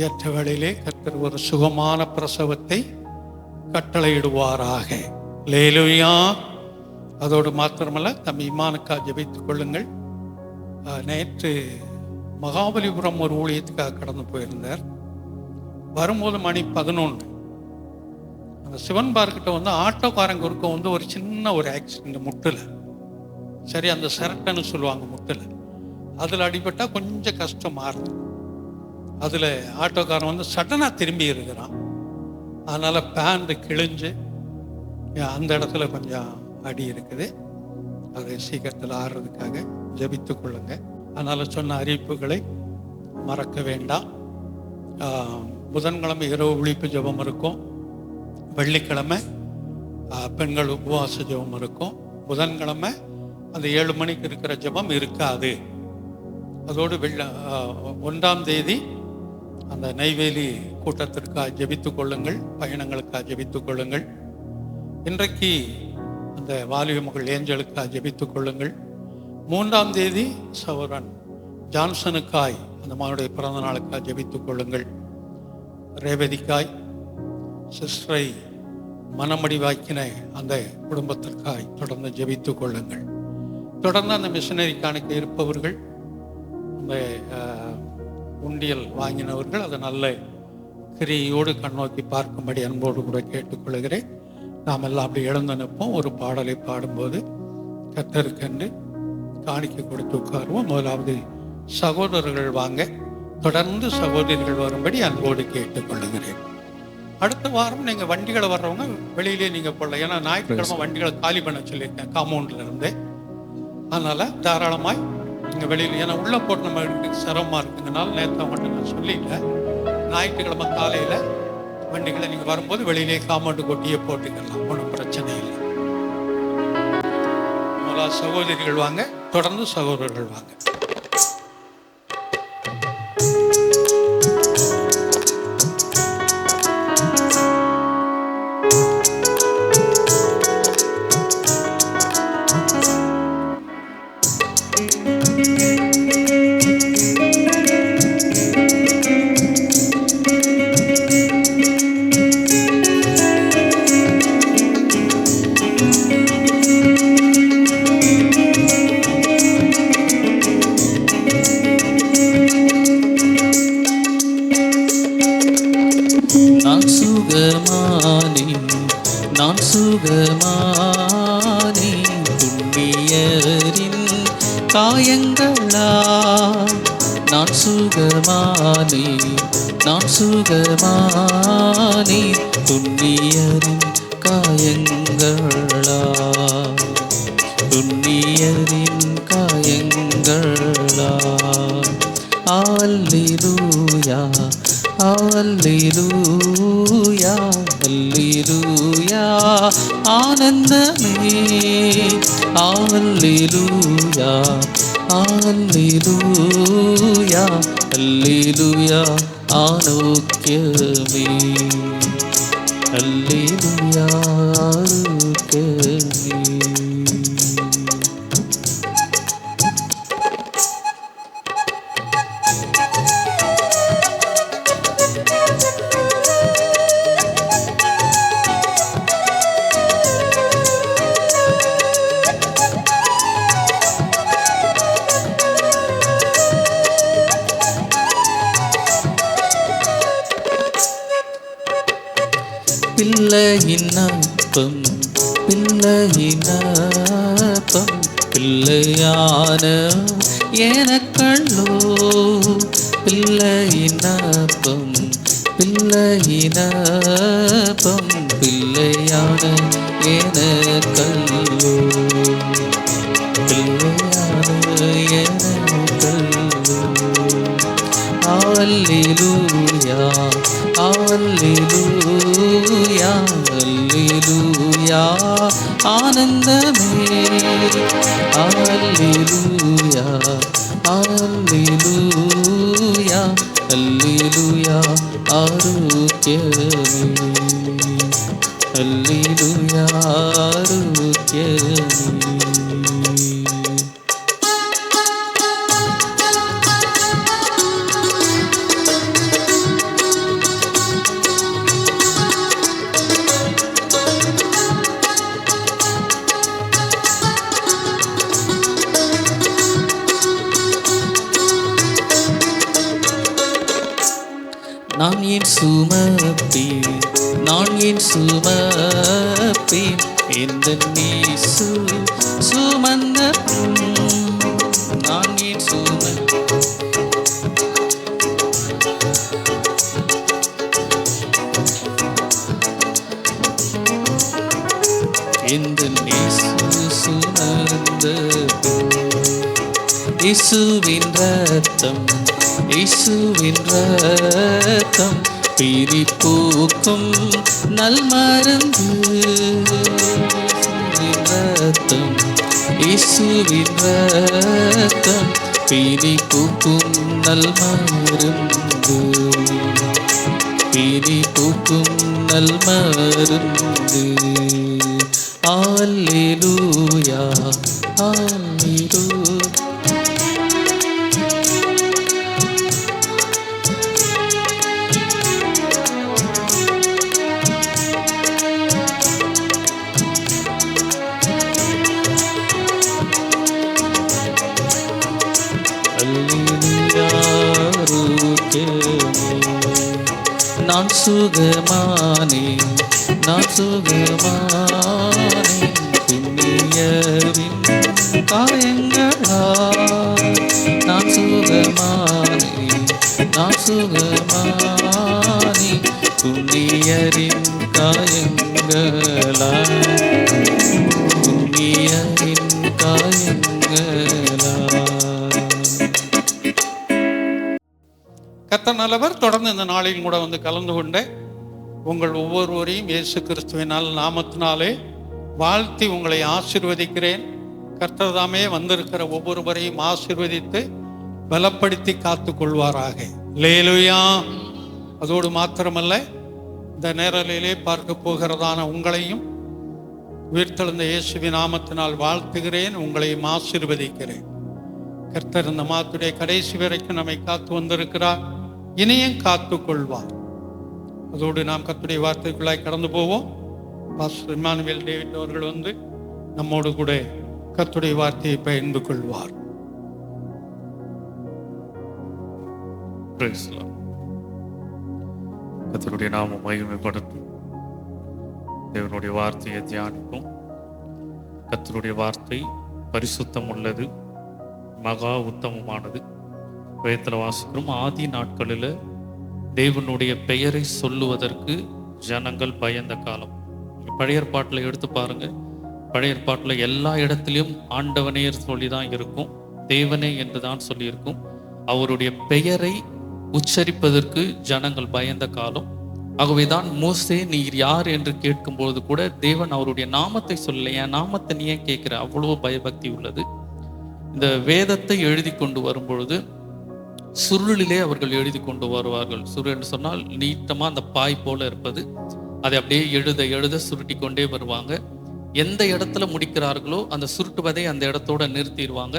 ஏற்ற வேளையிலே கர்த்தர் ஒரு சுகமான பிரசவத்தை கட்டளையிடுவாராக. லேலுயா. அதோடு மாத்திரமல்ல, தம்பி இமானுக்காக ஜெபித்துக் கொள்ளுங்கள். நேற்று மகாபலிபுரம் ஒரு ஊழியத்துக்காக கடந்து போயிருந்தார். வரும்போது மணி 11. அந்த சிவன் பார்க்கிட்ட வந்து ஆட்டோக்காரங்க இருக்க ஒரு சின்ன ஒரு ஆக்சிடென்ட் முட்டில். சரி, அந்த சிரட்டைன்னு சொல்லுவாங்க முட்டில். அதில் அடிபட்டா கொஞ்சம் கஷ்டமா இருக்கு. அதில் ஆட்டோக்காரன் சடனாக திரும்பி இருக்கிறான். அதனால பேண்ட் கிழிஞ்சு அந்த இடத்துல கொஞ்சம் அடி இருக்குது. அதை சீக்கிரத்தில் ஆடுறதுக்காக ஜெபித்துக் கொள்ளுங்க. அதனால சொன்ன அறிவிப்புகளை மறக்க வேண்டாம். புதன்கிழமை இரவு விழிப்பு ஜெபம் இருக்கும். வெள்ளிக்கிழமை பெண்கள் உபவாச ஜெபம் இருக்கும். புதன்கிழமை அந்த 7 மணிக்கு இருக்கிற ஜெபம் இருக்காது. அதோடு 1ஆம் தேதி அந்த நெய்வேலி கூட்டத்திற்காக ஜெபித்துக் கொள்ளுங்கள். பயணங்களுக்காக ஜெபித்துக் கொள்ளுங்கள். இன்றைக்கு அந்த வாலிப மகள் ஏஞ்சலுக்காக ஜெபித்துக் கொள்ளுங்கள். 3ஆம் தேதி சகோதரன் ஜான்சனுக்காய் அந்த மகனுடைய பிறந்த நாளுக்காக ஜெபித்துக் கொள்ளுங்கள். ரேவதிக்காய், சிஸ்டரை மனமடிவாக்கின அந்த குடும்பத்திற்காய் தொடர்ந்து ஜெபித்துக் கொள்ளுங்கள். தொடர்ந்து அந்த மிஷனரி காணிக்க இருப்பவர்கள், அந்த உண்டியல் வாங்கினவர்கள் அதை நல்ல கிரியோடு கண்ணோக்கி பார்க்கும்படி அன்போடு கூட கேட்டுக்கொள்கிறேன். நாம் எல்லாம் அப்படி எழுந்து நிற்போம். ஒரு பாடலை பாடும்போது கர்த்தருக்கென்று காணிக்கை கொடுத்து உட்காருவோம். முதலாவது சகோதரர்கள் வாங்க, தொடர்ந்து சகோதரிகள் வரும்படி அன்போடு கேட்டுக்கொள்ளுகிறேன். அடுத்த வாரம் நீங்கள் வண்டிகளை வர்றவங்க வெளியிலே நீங்கள் போடலாம். ஏன்னா ஞாயிற்றுக்கிழமை வண்டிகளை காலி பண்ண சொல்லியிருக்கேன் காம்பவுண்டில் இருந்து. அதனால் தாராளமாய் நீங்கள் வெளியில், ஏன்னா உள்ளே போட்டு நம்ம சிரமமாக இருக்குங்கனால நேற்று மட்டும் நான் சொல்லிட்டேன். ஞாயிற்றுக்கிழமை காலையில் வண்டிகளை நீங்கள் வரும்போது வெளியிலே காம்பவுண்டு கொட்டியே போட்டுக்கலாம், ஒன்றும் பிரச்சனை இல்லை. முதல்ல சகோதரிகள் வாங்க, தொடர்ந்து சகோதரர்கள் வாங்க. நான் சுகமானே புண்ணியரின் காயங்களா. நான் சுகமானே புண்ணியரின் காயங்களா. புண்ணியரின் காயங்களா. அல்லேலூயா அல்லேலூயா அல்லேலூயா ஆனந்தமே. அல்லேலூயா அல்லேலூயா அல்லேலூயா ஆரோக்கியமே. அல்லேலூயா ஆரோக்கியமே. பிள்ளையின் அப்பம் பிள்ளையின் அப்பம் பிள்ளையான எனக்கள்ளோ பிள்ளையின் அப்பம் பிள்ளையின் அப்பம் பிள்ளையான எனக்கள்ளோ பிள்ளையான எனக்கள்ளோ. அல்லேலூயா அல்லேலூயா அல்லேலூயா ஆனந்தமே அல்லேலூயா அல்லேலூயா அல்லேலூயா ஆரோக்கியமே அல்லேலூயா ஆரோக்கியமே. நான் ஏன் சுமப்பேன் நான் ஏன் சுமப்பேன் எந்த நீசு சுமந்த நான் ஏன் எந்த நீசு சுமந்த இயேசுவின் ரத்தம் இயேசுவின் ரத்தம் பிரிப்பூக்கும் நல்மருந்து ரத்தம் இயேசுவின் ரத்தம் பிரிப்பூக்கும் நல்மருந்து பிரிப்பூக்கும் நல்மருந்து. அல்லேலூயா அல்லேலூயா. நான் சுகமானேன் நான் சுகமானேன் புண்ணியரின் காயங்களா நான் சுகமானேன் நான் சுகமானேன் புண்ணியரின் காயங்களா புண்ணியரின் காயங்களா. கர்த்தர் நல்லவர். தொடர்ந்து இந்த நாளில் கூட வந்து கலந்து கொண்டு உங்கள் ஒவ்வொருவரையும் இயேசு கிறிஸ்துவினால் நாமத்தினாலே வாழ்த்தி உங்களை ஆசீர்வதிக்கிறேன். கர்த்தர் தாமே வந்திருக்கிற ஒவ்வொருவரையும் ஆசீர்வதித்து பலப்படுத்தி காத்து கொள்வாராக. அல்லேலூயா. அதோடு மாத்திரமல்ல, இந்த நேரலிலே பார்க்க போகிறதான உங்களையும் உயிர்த்தெழுந்த இயேசுவின் நாமத்தினால் வாழ்த்துகிறேன், உங்களையும் ஆசீர்வதிக்கிறேன். கர்த்தர் இந்த மாதத்துடைய கடைசி வரைக்கும் நம்மை காத்து வந்திருக்கிறார், இனியும் காத்து கொள்வார். அதோடு நாம் கர்த்தருடைய வார்த்தைக்குள்ளாய் கடந்து போவோம். பாஸ்டர் இம்மானுவேல் டேவிட் அவர்கள் வந்து நம்மோடு கூட கர்த்தருடைய வார்த்தையை பகிர்ந்து கொள்வார். கர்த்தருடைய நாமம் மகிமைப்படுத்தும். தேவனுடைய வார்த்தையை தியானிக்கும். கர்த்தருடைய வார்த்தை பரிசுத்தம் உள்ளது, மகா உத்தமமானது. வேதத்தில் வாசிக்கிறோம், ஆதி நாட்களில் தேவனுடைய பெயரை சொல்லுவதற்கு ஜனங்கள் பயந்த காலம். பழைய ஏற்பாட்டில் எடுத்து பாருங்க, பழைய ஏற்பாட்டில் எல்லா இடத்துலையும் ஆண்டவனே சொல்லி தான் இருக்கும், தேவனே என்று தான் சொல்லியிருக்கும். அவருடைய பெயரை உச்சரிப்பதற்கு ஜனங்கள் பயந்த காலம். ஆகவேதான் மோசே நீர் யார் என்று கேட்கும்போது கூட தேவன் அவருடைய நாமத்தை சொல்லலை, என் நாமத்தை நீ ஏன் கேட்கிற, அவ்வளவு பயபக்தி உள்ளது. இந்த வேதத்தை எழுதி கொண்டு வரும்பொழுது சுருளிலே அவர்கள் எழுதி கொண்டு வருவார்கள். சுருள் என்று சொன்னால் நீட்டமா அந்த பாய் போல இருப்பது, அதை அப்படியே எழுத எழுத சுருட்டி கொண்டே வருவாங்க. எந்த இடத்துல முடிக்கிறார்களோ அந்த சுருட்டுவதை அந்த இடத்தோட நிறுத்திடுவாங்க.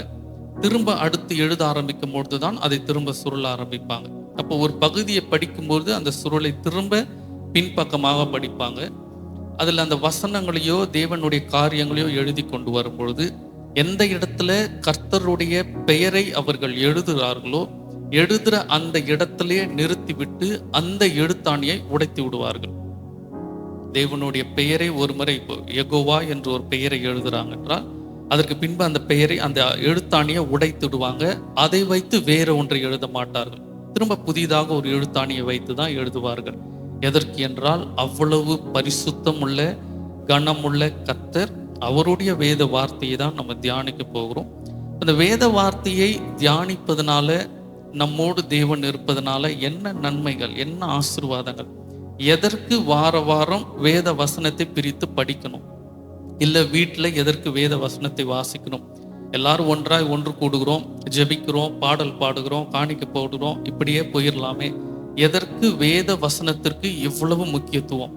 திரும்ப அடுத்து எழுத ஆரம்பிக்கும் பொழுது தான் அதை திரும்ப சுருள ஆரம்பிப்பாங்க. அப்போ ஒரு பகுதியை படிக்கும்போது அந்த சுருளை திரும்ப பின்பக்கமாக படிப்பாங்க. அதில் அந்த வசனங்களையோ தேவனுடைய காரியங்களையோ எழுதி கொண்டு வரும் பொழுது எந்த இடத்துல கர்த்தருடைய பெயரை அவர்கள் எழுதுகிறார்களோ எழுதுகிற அந்த இடத்திலே நிறுத்திவிட்டு அந்த எழுத்தாணியை உடைத்து விடுவார்கள். தேவனுடைய பெயரை ஒரு முறை இப்போ யெகோவா என்று ஒரு பெயரை எழுதுறாங்க என்றால் அதற்கு பின்பு அந்த பெயரை அந்த எழுத்தாணியை உடைத்துடுவாங்க. அதை வைத்து வேற ஒன்றை எழுத மாட்டார்கள். திரும்ப புதிதாக ஒரு எழுத்தாணியை வைத்து தான் எழுதுவார்கள். எதற்கு என்றால் அவ்வளவு பரிசுத்தம் உள்ள கனமுள்ள கர்த்தர், அவருடைய வேத வார்த்தையை தான் நம்ம தியானிக்க போகிறோம். அந்த வேத வார்த்தையை தியானிப்பதனால, நம்மோடு தேவன் இருப்பதனால என்ன நன்மைகள், என்ன ஆசீர்வாதங்கள், எதற்கு வார வாரம் வேத வசனத்தை பிரித்து படிக்கணும், இல்லை வீட்டில் எதற்கு வேத வசனத்தை வாசிக்கணும், எல்லாரும் ஒன்றாய் ஒன்று கூடுகிறோம், ஜெபிக்கிறோம், பாடல் பாடுகிறோம், காணிக்க போடுகிறோம், இப்படியே போயிடலாமே. எதற்கு வேத வசனத்திற்கு இவ்வளவு முக்கியத்துவம்?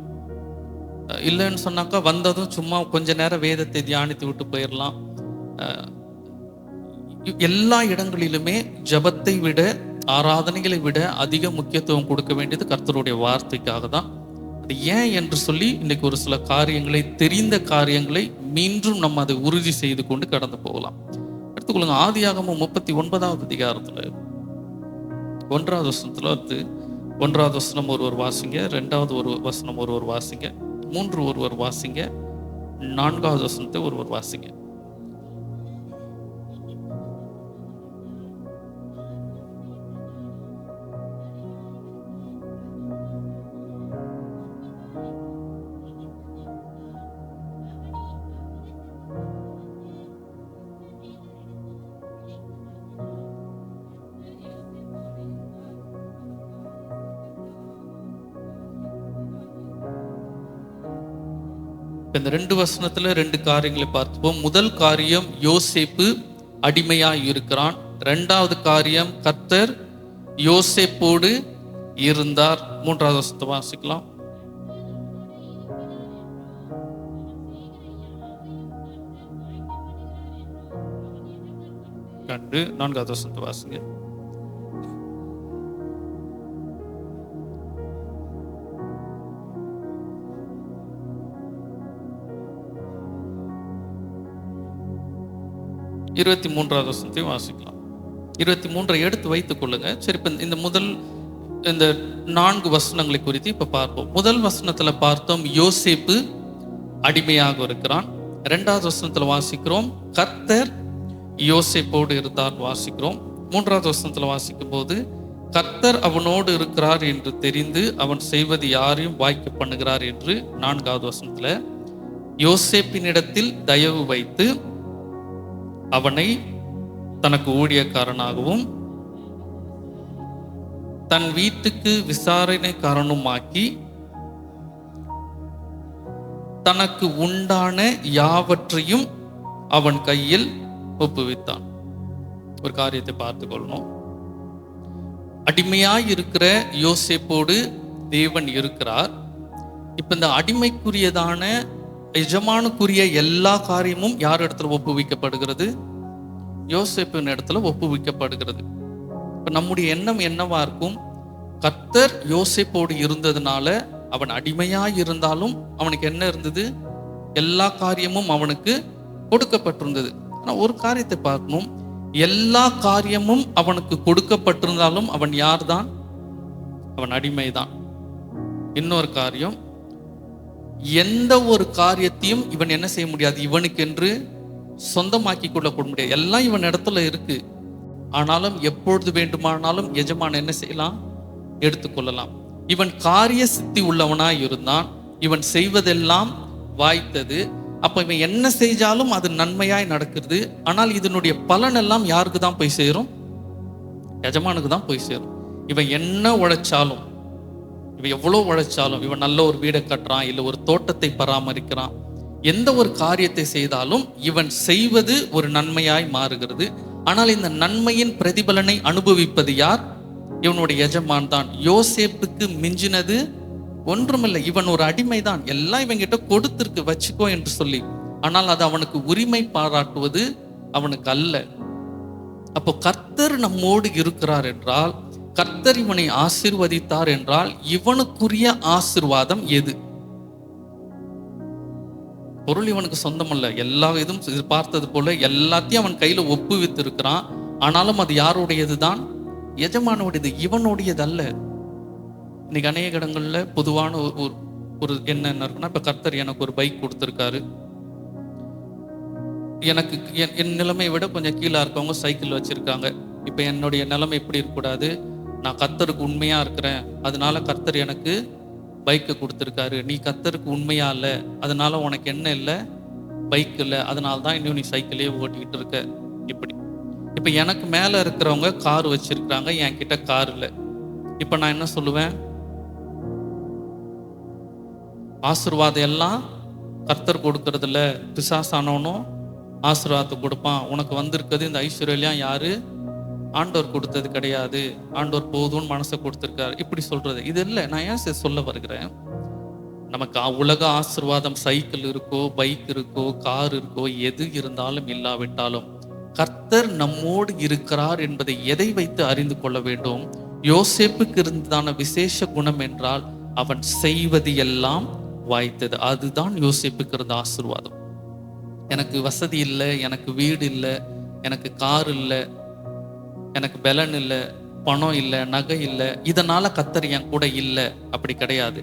இல்லைன்னு சொன்னாக்கா வந்ததும் சும்மா கொஞ்ச நேரம் வேதத்தை தியானித்து விட்டு போயிடலாம். எல்லா இடங்களிலுமே ஜபத்தை விட, ஆராதனைகளை விட அதிக முக்கியத்துவம் கொடுக்க வேண்டியது கர்த்தருடைய வார்த்தைக்காக தான். அது ஏன் என்று சொல்லி இன்னைக்கு ஒரு சில காரியங்களை, தெரிந்த காரியங்களை மீண்டும் நம்ம அதை உறுதி செய்து கொண்டு கடந்து போகலாம். எடுத்துக்கொள்ளுங்க, ஆதியாகமம் 39வது அதிகாரத்துல 1வது வசனத்துல வந்து 1வது வசனம் ஒருவர் வாசிங்க, 2வது ஒரு வசனம் ஒருவர் வாசிங்க, 3 ஒருவர் வாசிங்க, 4வது வசனத்தை ஒருவர் வாசிங்க. இந்த 2 வசனத்துல 2 காரியங்களை பார்த்துப்போம். முதல் காரியம், யோசேப்பு அடிமையாய் இருக்கிறான். 2வது காரியம், கர்த்தர் யோசேப்போடு இருந்தார். 3வது வசனத்தை வாசிக்கலாம். 4வது வசனத்தை வாசிங்க. இருபத்தி 3வது வசனத்தையும் வாசிக்கலாம். 23 எடுத்து வைத்துக் கொள்ளுங்க. சரி, இப்ப இந்த முதல் இந்த 4 வசனங்களை குறித்து இப்ப பார்ப்போம். முதல் வசனத்துல பார்த்தோம், யோசேப்பு அடிமையாக இருக்கிறான். 2வது வசனத்துல வாசிக்கிறோம், கர்த்தர் யோசேப்போடு இருந்தார் வாசிக்கிறோம். 3வது வசனத்துல வாசிக்கும் போது, கர்த்தர் அவனோடு இருக்கிறார் என்று தெரிந்து அவன் செய்வது யாரையும் வாய்க்க பண்ணுகிறார் என்று 4வது வசனத்துல யோசேப்பினிடத்தில் தயவு வைத்து அவனை தனக்கு ஊழியக்காரனாகவும் தன் வீட்டுக்கு விசாரணைக்காரனுமாக்கி தனக்கு உண்டான யாவற்றையும் அவன் கையில் ஒப்புவித்தான். ஒரு காரியத்தை பார்த்து கொள்ளணும். அடிமையாய் இருக்கிற யோசேப்போடு தேவன் இருக்கிறார். இப்ப இந்த அடிமைக்குரியதான எஜமானுக்குரிய எல்லா காரியமும் யார் இடத்துல ஒப்புவிக்கப்படுகிறது? யோசேப்பின் இடத்துல ஒப்புவிக்கப்படுகிறது. இப்ப நம்முடைய எண்ணம் என்னவா இருக்கும்? கர்த்தர் யோசேப்போடு இருந்ததுனால அவன் அடிமையாய் இருந்தாலும் அவனுக்கு என்ன இருந்தது? எல்லா காரியமும் அவனுக்கு கொடுக்கப்பட்டிருந்தது. ஆனா ஒரு காரியத்தை பார்க்கணும், எல்லா காரியமும் அவனுக்கு கொடுக்கப்பட்டிருந்தாலும் அவன் யார் தான்? அவன் அடிமைதான். இன்னொரு காரியம், எந்த ஒரு காரியத்தையும் இவன் என்ன செய்ய முடியாது, இவனுக்கு என்று சொந்தமாக்கி கொள்ள முடியாது. எல்லாம் இவன் இடத்துல இருக்கு. ஆனாலும் எப்பொழுது வேண்டுமானாலும் எஜமான் என்ன செய்யலாம்? எடுத்துக்கொள்ளலாம். இவன் காரிய சித்தி உள்ளவனாய் இருந்தான். இவன் செய்வதெல்லாம் வாய்த்தது. அப்ப இவன் என்ன செஞ்சாலும் அது நன்மையாய் நடக்கிறது. ஆனால் இதனுடைய பலன் எல்லாம் யாருக்கு தான் போய் சேரும்? எஜமானுக்கு தான் போய் சேரும். இவன் என்ன உழைச்சாலும், இவன் எவ்வளவு உழைச்சாலும், இவன் நல்ல ஒரு வீடை கட்டுறான், இல்லை ஒரு தோட்டத்தை பராமரிக்கிறான், எந்த ஒரு காரியத்தை செய்தாலும் இவன் செய்வது ஒரு நன்மையாய் மாறுகிறது. ஆனால் இந்த நன்மையின் பிரதிபலனை அனுபவிப்பது யார்? இவனுடைய எஜமான் தான். யோசேப்புக்கு மிஞ்சினது ஒன்றுமில்லை. இவன் ஒரு அடிமைதான். எல்லாம் இவங்கிட்ட கொடுத்திருக்கு, வச்சுக்கோ என்று சொல்லி. ஆனால் அது அவனுக்கு உரிமை பாராட்டுவது அவனுக்கு அல்ல. அப்போ கர்த்தர் நம்மோடு இருக்கிறார் என்றால், கர்த்தர் இவனை ஆசீர்வதித்தார் என்றால், இவனுக்குரிய ஆசீர்வாதம் எது? பொருள் இவனுக்கு சொந்தமல்ல. எல்லா இதுவும் பார்த்தது போல எல்லாத்தையும் அவன் கையில ஒப்புவித்து இருக்கிறான். ஆனாலும் அது யாருடையது தான்? எஜமானுடையது, இவனுடையது அல்ல. இன்னைக்கு அநேக இடங்கள்ல பொதுவான ஒரு என்னென்ன இருக்குன்னா, இப்போ கர்த்தர் எனக்கு ஒரு பைக் கொடுத்துருக்காரு. எனக்கு என் நிலைமையை விட கொஞ்சம் கீழே இருக்கவங்க சைக்கிள் வச்சுருக்காங்க. இப்போ என்னுடைய நிலைமை எப்படி இருக்கக்கூடாது, நான் கர்த்தருக்கு உண்மையாக இருக்கிறேன், அதனால கர்த்தர் எனக்கு பைக்கை கொடுத்துருக்காரு. நீ கர்த்தருக்கு உண்மையா இல்லை, அதனால உனக்கு என்ன இல்லை, பைக் இல்லை, அதனால தான் இன்னும் நீ சைக்கிளே ஓட்டிக்கிட்டு இருக்க. இப்படி இப்போ எனக்கு மேலே இருக்கிறவங்க கார் வச்சிருக்கிறாங்க, என்கிட்ட கார் இல்லை. இப்போ நான் என்ன சொல்லுவேன்? ஆசீர்வாதம் எல்லாம் கர்த்தர் கொடுக்கறது இல்லை, பிசாசானவனும் ஆசீர்வாதத்தை கொடுப்பான். உனக்கு வந்திருக்கிறது இந்த ஐஸ்வர்யம் யாரு? ஆண்டவர் கொடுத்தது கிடையாது, ஆண்டவர் போதும்னு மனசை கொடுத்துருக்காரு. இப்படி சொல்றது இது இல்லை. நான் ஏன் சொல்ல வருகிறேன், நமக்கு உலக ஆசீர்வாதம் சைக்கிள் இருக்கோ, பைக் இருக்கோ, கார் இருக்கோ, எது இருந்தாலும் இல்லாவிட்டாலும் கர்த்தர் நம்மோடு இருக்கிறார் என்பதை எதை வைத்து அறிந்து கொள்ள வேண்டும்? யோசேப்புக்கு இருந்ததான விசேஷ குணம் என்றால் அவன் செய்வது எல்லாம் வாய்த்தது. அதுதான் யோசேப்புக்கு இருந்த ஆசீர்வாதம். எனக்கு வசதி இல்லை, எனக்கு வீடு இல்லை, எனக்கு கார் இல்லை, எனக்கு பலன் இல்லை, பணம் இல்லை, நகை இல்லை, இதனால கர்த்தர் என் கூட இல்லை, அப்படி கிடையாது.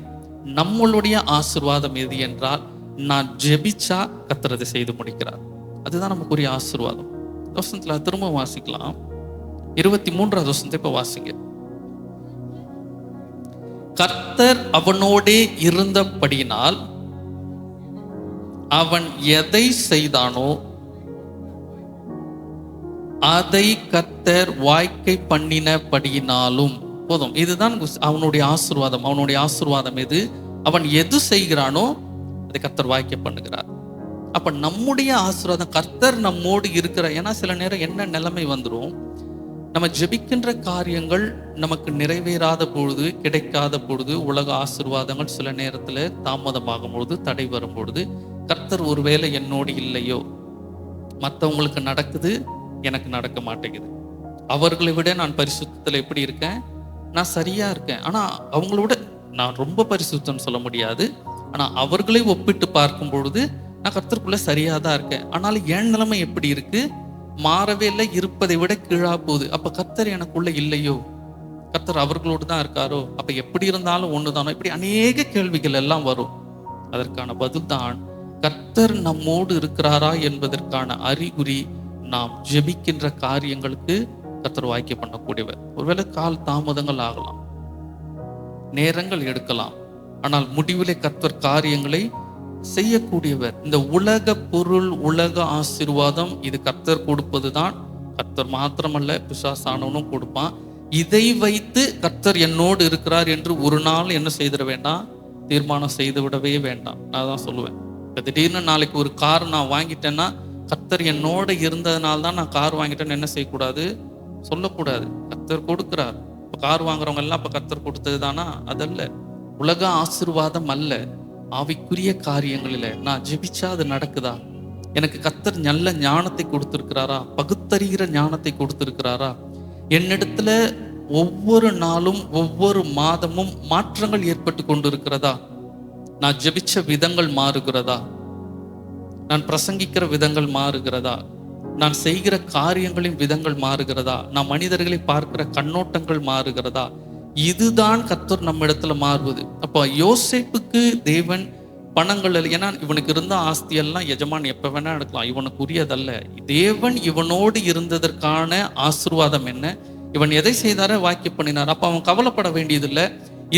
நம்மளுடைய ஆசீர்வாதம் எது என்றால், நான் ஜெபிச்சா கர்த்தர் அதை செய்து முடிக்கிறார். அதுதான் நமக்குரிய ஆசீர்வாதம். வசனத்துல திரும்ப வாசிக்கலாம். 23வது வசனத்தை இப்ப வாசிங்க. கர்த்தர் அவனோடே இருந்தபடியினால் அவன் எதை செய்தானோ அதை கர்த்தர் வாய்க்கை பண்ணினபடியினாலும் போதும். இதுதான் அவனுடைய ஆசீர்வாதம். அவனுடைய ஆசீர்வாதம் எது? அவன் எது செய்கிறானோ அதை கர்த்தர் வாய்க்கை பண்ணுகிறார். அப்ப நம்முடைய ஆசீர்வாதம் கர்த்தர் நம்மோடு இருக்கிற. ஏன்னா சில நேரம் என்ன நிலைமை வந்துடும், நம்ம ஜெபிக்கின்ற காரியங்கள் நமக்கு நிறைவேறாத பொழுது, கிடைக்காத பொழுது, உலக ஆசீர்வாதங்கள் சில நேரத்துல தாமதமாகும் பொழுது, தடை வரும் பொழுது, கர்த்தர் ஒருவேளை என்னோடு இல்லையோ, மற்றவங்களுக்கு நடக்குது, எனக்கு நடக்க மாட்டேங்குது, அவர்களை விட நான் பரிசுத்தத்துல எப்படி இருக்கேன், நான் சரியா இருக்கேன், ஆனா அவங்கள விட நான் ரொம்ப பரிசுத்தம் சொல்ல முடியாது, ஆனா அவர்களை ஒப்பிட்டு பார்க்கும் பொழுது நான் கர்த்தருக்குள்ள சரியா தான் இருக்கேன், ஆனாலும் என் நிலைமை எப்படி இருக்கு, மாறவே இல்லை, இருப்பதை விட கீழா போகுது. அப்ப கர்த்தர் எனக்குள்ள இல்லையோ, கர்த்தர் அவர்களோடு தான் இருக்காரோ, அப்ப எப்படி இருந்தாலும் ஒண்ணுதானோ, இப்படி அநேக கேள்விகள் எல்லாம் வரும். அதற்கான பதில் தான் கர்த்தர் நம்மோடு இருக்கிறாரா என்பதற்கான அறிகுறி நாம் ஜெபிக்கின்ற காரியங்களுக்கு கர்த்தர் வாய்க்கை பண்ணக்கூடியவர். ஒருவேளை கால் தாமதங்கள் ஆகலாம், நேரங்கள் எடுக்கலாம், ஆனால் முடிவிலே கர்த்தர் காரியங்களை செய்யக்கூடியவர். இந்த உலக பொருள், உலக ஆசீர்வாதம் இது கர்த்தர் கொடுப்பதுதான். கர்த்தர் மாத்திரமல்ல, பிசாசானவனும் கொடுப்பான். இதை வைத்து கர்த்தர் என்னோடு இருக்கிறார் என்று ஒரு நாள் என்ன செய்திட வேண்டாம், தீர்மானம் செய்து விடவே வேண்டாம். நான் தான் சொல்லுவேன், இப்போ திடீர்னு நாளைக்கு ஒரு கார் நான் வாங்கிட்டேன்னா கர்த்தர் என்னோட இருந்ததுனால தான் நான் கார் வாங்கிட்டேன்னு என்ன செய்யக்கூடாது, சொல்லக்கூடாது. கர்த்தர் கொடுக்கிறார். இப்போ கார் வாங்குறவங்க எல்லாம் இப்போ கர்த்தர் கொடுத்தது தானா? அதல்ல. உலக ஆசீர்வாதம் அல்ல, ஆவிக்குரிய காரியங்களில நான் ஜெபிச்சா அது நடக்குதா, எனக்கு கர்த்தர் நல்ல ஞானத்தை கொடுத்திருக்கிறாரா, பகுத்தறிகிற ஞானத்தை கொடுத்திருக்கிறாரா, என்னிடத்துல ஒவ்வொரு நாளும் ஒவ்வொரு மாதமும் மாற்றங்கள் ஏற்பட்டு கொண்டு இருக்கிறதா, நான் ஜெபிச்ச விதங்கள் மாறுகிறதா, நான் பிரசங்கிக்கிற விதங்கள் மாறுகிறதா, நான் செய்கிற காரியங்களின் விதங்கள் மாறுகிறதா, நான் மனிதர்களை பார்க்கிற கண்ணோட்டங்கள் மாறுகிறதா, இதுதான் கர்த்தர் நம்ம இடத்துல மாறுவது. அப்போ யோசேப்புக்கு தேவன் பணங்கள், ஏன்னா இவனுக்கு இருந்த ஆஸ்தியெல்லாம் எஜமான் எப்ப வேணா எடுக்கலாம், இவனுக்கு உரியதல்ல. தேவன் இவனோடு இருந்ததற்கான ஆசீர்வாதம் என்ன, இவன் எதை செய்தார வாக்கிய பண்ணினார். அப்ப அவன் கவலைப்பட வேண்டியதில்லை.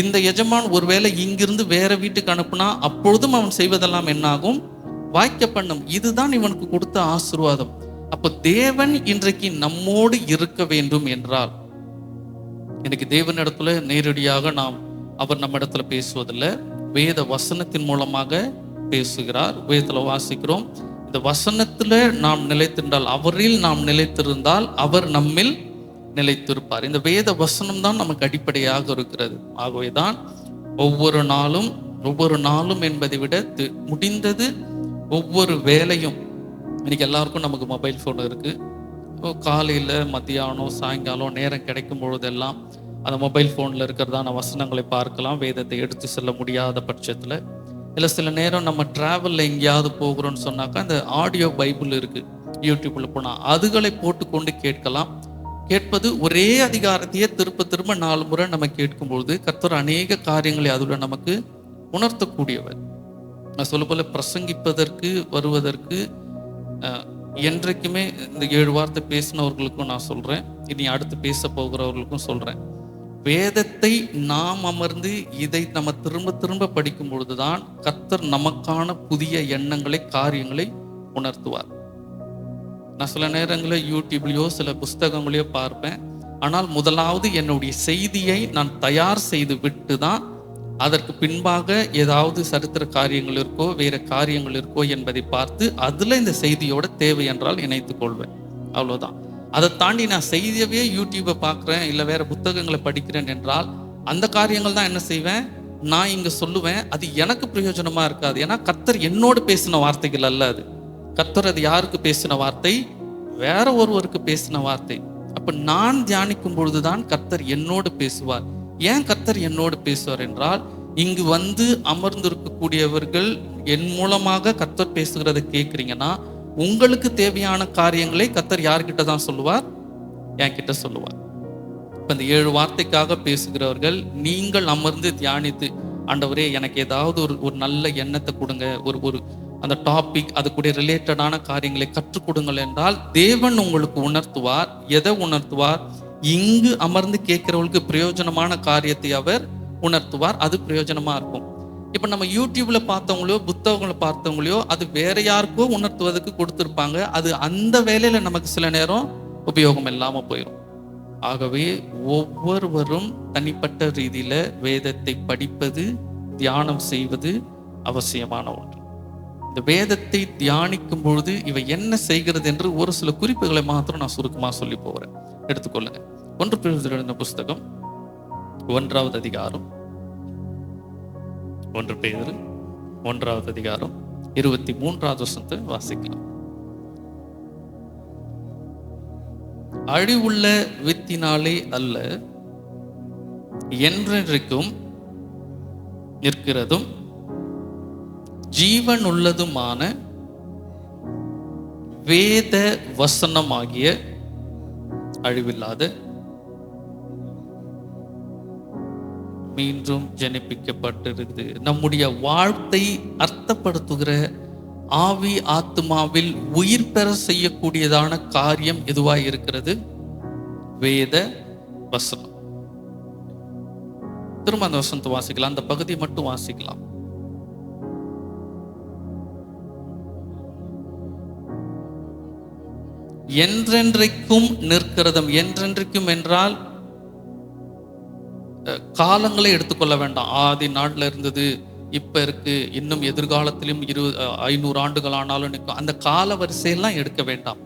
இந்த எஜமான் ஒருவேளை இங்கிருந்து வேற வீட்டுக்கு அனுப்புனா அப்பொழுதும் அவன் செய்வதெல்லாம் என்னாகும், வாய்க்க பண்ணும். இதுதான் இவனுக்கு கொடுத்த ஆசீர்வாதம். அப்போ தேவன் இன்றைக்கு நம்மோடு இருக்க வேண்டும் என்றால், இன்னைக்கு தேவனிடத்துல நேரடியாக அவர் நம்ம இடத்துல பேசுவதில்லை, வேத வசனத்தின் மூலமாக பேசுகிறார். வேதத்துல வாசிக்கிறோம், இந்த வசனத்துல நாம் நிலைத்திருந்தால், அவரில் நாம் நிலைத்திருந்தால் அவர் நம்மில் நிலைத்திருப்பார். இந்த வேத வசனம் தான் நமக்கு அடிப்படையாக இருக்கிறது. ஆகவேதான் ஒவ்வொரு நாளும் என்பதை விட முடிந்தது ஒவ்வொரு வேலையும். இன்னைக்கு எல்லாருக்கும் நமக்கு மொபைல் ஃபோன் இருக்கு. காலையில், மத்தியானம், சாயங்காலம் நேரம் கிடைக்கும் பொழுதெல்லாம் அந்த மொபைல் ஃபோனில் இருக்கிறதான வசனங்களை பார்க்கலாம். வேதத்தை எடுத்து செல்ல முடியாத பட்சத்தில், இல்லை சில நேரம் நம்ம ட்ராவலில் எங்கேயாவது போகிறோம்னு சொன்னாக்கா அந்த ஆடியோ பைபிள் இருக்குது, யூடியூப்பில் போனால் அதுகளை போட்டுக்கொண்டு கேட்கலாம். கேட்பது ஒரே அதிகாரத்தையே திரும்ப 4 முறை நம்ம கேட்கும்பொழுது கர்த்தர் அநேக காரியங்களை அதில் நமக்கு உணர்த்தக்கூடியவர். நான் சொல்ல போல பிரசங்கிப்பதற்கு வருவதற்கு என்றைக்குமே இந்த 7 வார்த்தை பேசினவர்களுக்கும் நான் சொல்றேன், இனி அடுத்து பேச போகிறவர்களுக்கும் சொல்றேன், வேதத்தை நாம் அமர்ந்து இதை நம்ம திரும்ப திரும்ப படிக்கும் பொழுதுதான் கர்த்தர் நமக்கான புதிய எண்ணங்களை, காரியங்களை உணர்த்துவார். நான் சில நேரங்களில் யூடியூப்லயோ சில புஸ்தகங்களையோ பார்ப்பேன். ஆனால் முதலாவது என்னுடைய செய்தியை நான் தயார் செய்து விட்டு தான் அதற்கு பின்பாக ஏதாவது சரித்திர காரியங்கள் இருக்கோ வேற காரியங்கள் இருக்கோ என்பதை பார்த்து அதுல இந்த செய்தியோட தேவை என்றால் இணைத்துக் கொள்வேன். அவ்வளவுதான். அதை தாண்டி நான் செய்தியவே யூடியூப்பை பார்க்குறேன் இல்லை வேற புத்தகங்களை படிக்கிறேன் என்றால் அந்த காரியங்கள் தான் என்ன செய்வேன், நான் இங்க சொல்லுவேன். அது எனக்கு பிரயோஜனமா இருக்காது. ஏன்னா கர்த்தர் என்னோடு பேசின வார்த்தைகள் அல்ல அது. கர்த்தர் அது யாருக்கு பேசின வார்த்தை? வேற ஒருவருக்கு பேசின வார்த்தை. அப்ப நான் தியானிக்கும் பொழுதுதான் கர்த்தர் என்னோடு பேசுவார். ஏன் கர்த்தர் என்னோடு பேசுவார் என்றால், இங்கு வந்து அமர்ந்திருக்கக்கூடியவர்கள் என் மூலமாக கர்த்தர் பேசுகிறத கேட்குறீங்கன்னா உங்களுக்கு தேவையான காரியங்களை கர்த்தர் யார்கிட்ட தான் சொல்லுவார்? என்கிட்ட சொல்லுவார். இப்ப இந்த 7 வார்த்தைக்காக பேசுகிறவர்கள் நீங்கள் அமர்ந்து தியானித்து, ஆண்டவரே எனக்கு ஏதாவது ஒரு நல்ல எண்ணத்தை கொடுங்க, ஒரு அந்த டாபிக் அது கூட ரிலேட்டடான காரியங்களை கற்றுக் கொடுங்கள் என்றால் தேவன் உங்களுக்கு உணர்த்துவார். எதை உணர்த்துவார்? இங்கு அமர்ந்து கேட்கிறவர்களுக்கு பிரயோஜனமான காரியத்தை அவர் உணர்த்துவார். அது பிரயோஜனமா இருக்கும். இப்ப நம்ம யூடியூப்ல பார்த்தவங்களையோ புத்தகங்களை பார்த்தவங்களையோ அது வேற யாருக்கோ உணர்த்துவதற்கு கொடுத்திருப்பாங்க. அது அந்த வேலையில நமக்கு சில நேரம் உபயோகம் இல்லாம போயிடும். ஆகவே ஒவ்வொருவரும் தனிப்பட்ட ரீதியில வேதத்தை படிப்பது, தியானம் செய்வது அவசியமான ஒன்று. இந்த வேதத்தை தியானிக்கும் பொழுது இவை என்ன செய்கிறது என்று ஒரு சில குறிப்புகளை மாத்திரம் நான் சுருக்கமா சொல்லி போகிறேன். எடுத்துக்கொள்ளுங்க. 1 பேதுரு எழுதின புஸ்தகம் 1வது அதிகாரம், 1 பேதுரு 1வது அதிகாரம் 23வது வசனத்தை வாசிக்கலாம். அழிவுள்ள வித்தினாலே அல்ல, என்றென்றைக்கும் நிற்கிறதும் ஜீவன் உள்ளதுமான வேத வசனமாகிய அழிவில்லாத மீண்டும் ஜனிப்பிக்கப்பட்டிருக்குது. நம்முடைய வாழ்த்தை அர்த்தப்படுத்துகிற ஆவி ஆத்மாவில் உயிர் பெற செய்யக்கூடியதான காரியம் எதுவாய் இருக்கிறது? வேத வசனம். திரும்ப அந்த வசனத்தை வாசிக்கலாம். அந்த பகுதியை மட்டும் வாசிக்கலாம். என்றென்றைக்கும் நிற்கிறதும். என்றென்றைக்கும் என்றால் காலங்களை எடுத்துக்கொள்ள வேண்டாம். ஆதி நாட்டில் இருந்தது, இப்ப இருக்கு, இன்னும் எதிர்காலத்திலும் 500 ஆண்டுகள் ஆனாலும் நிற்கும். அந்த கால வரிசையெல்லாம் எடுக்க வேண்டாம்.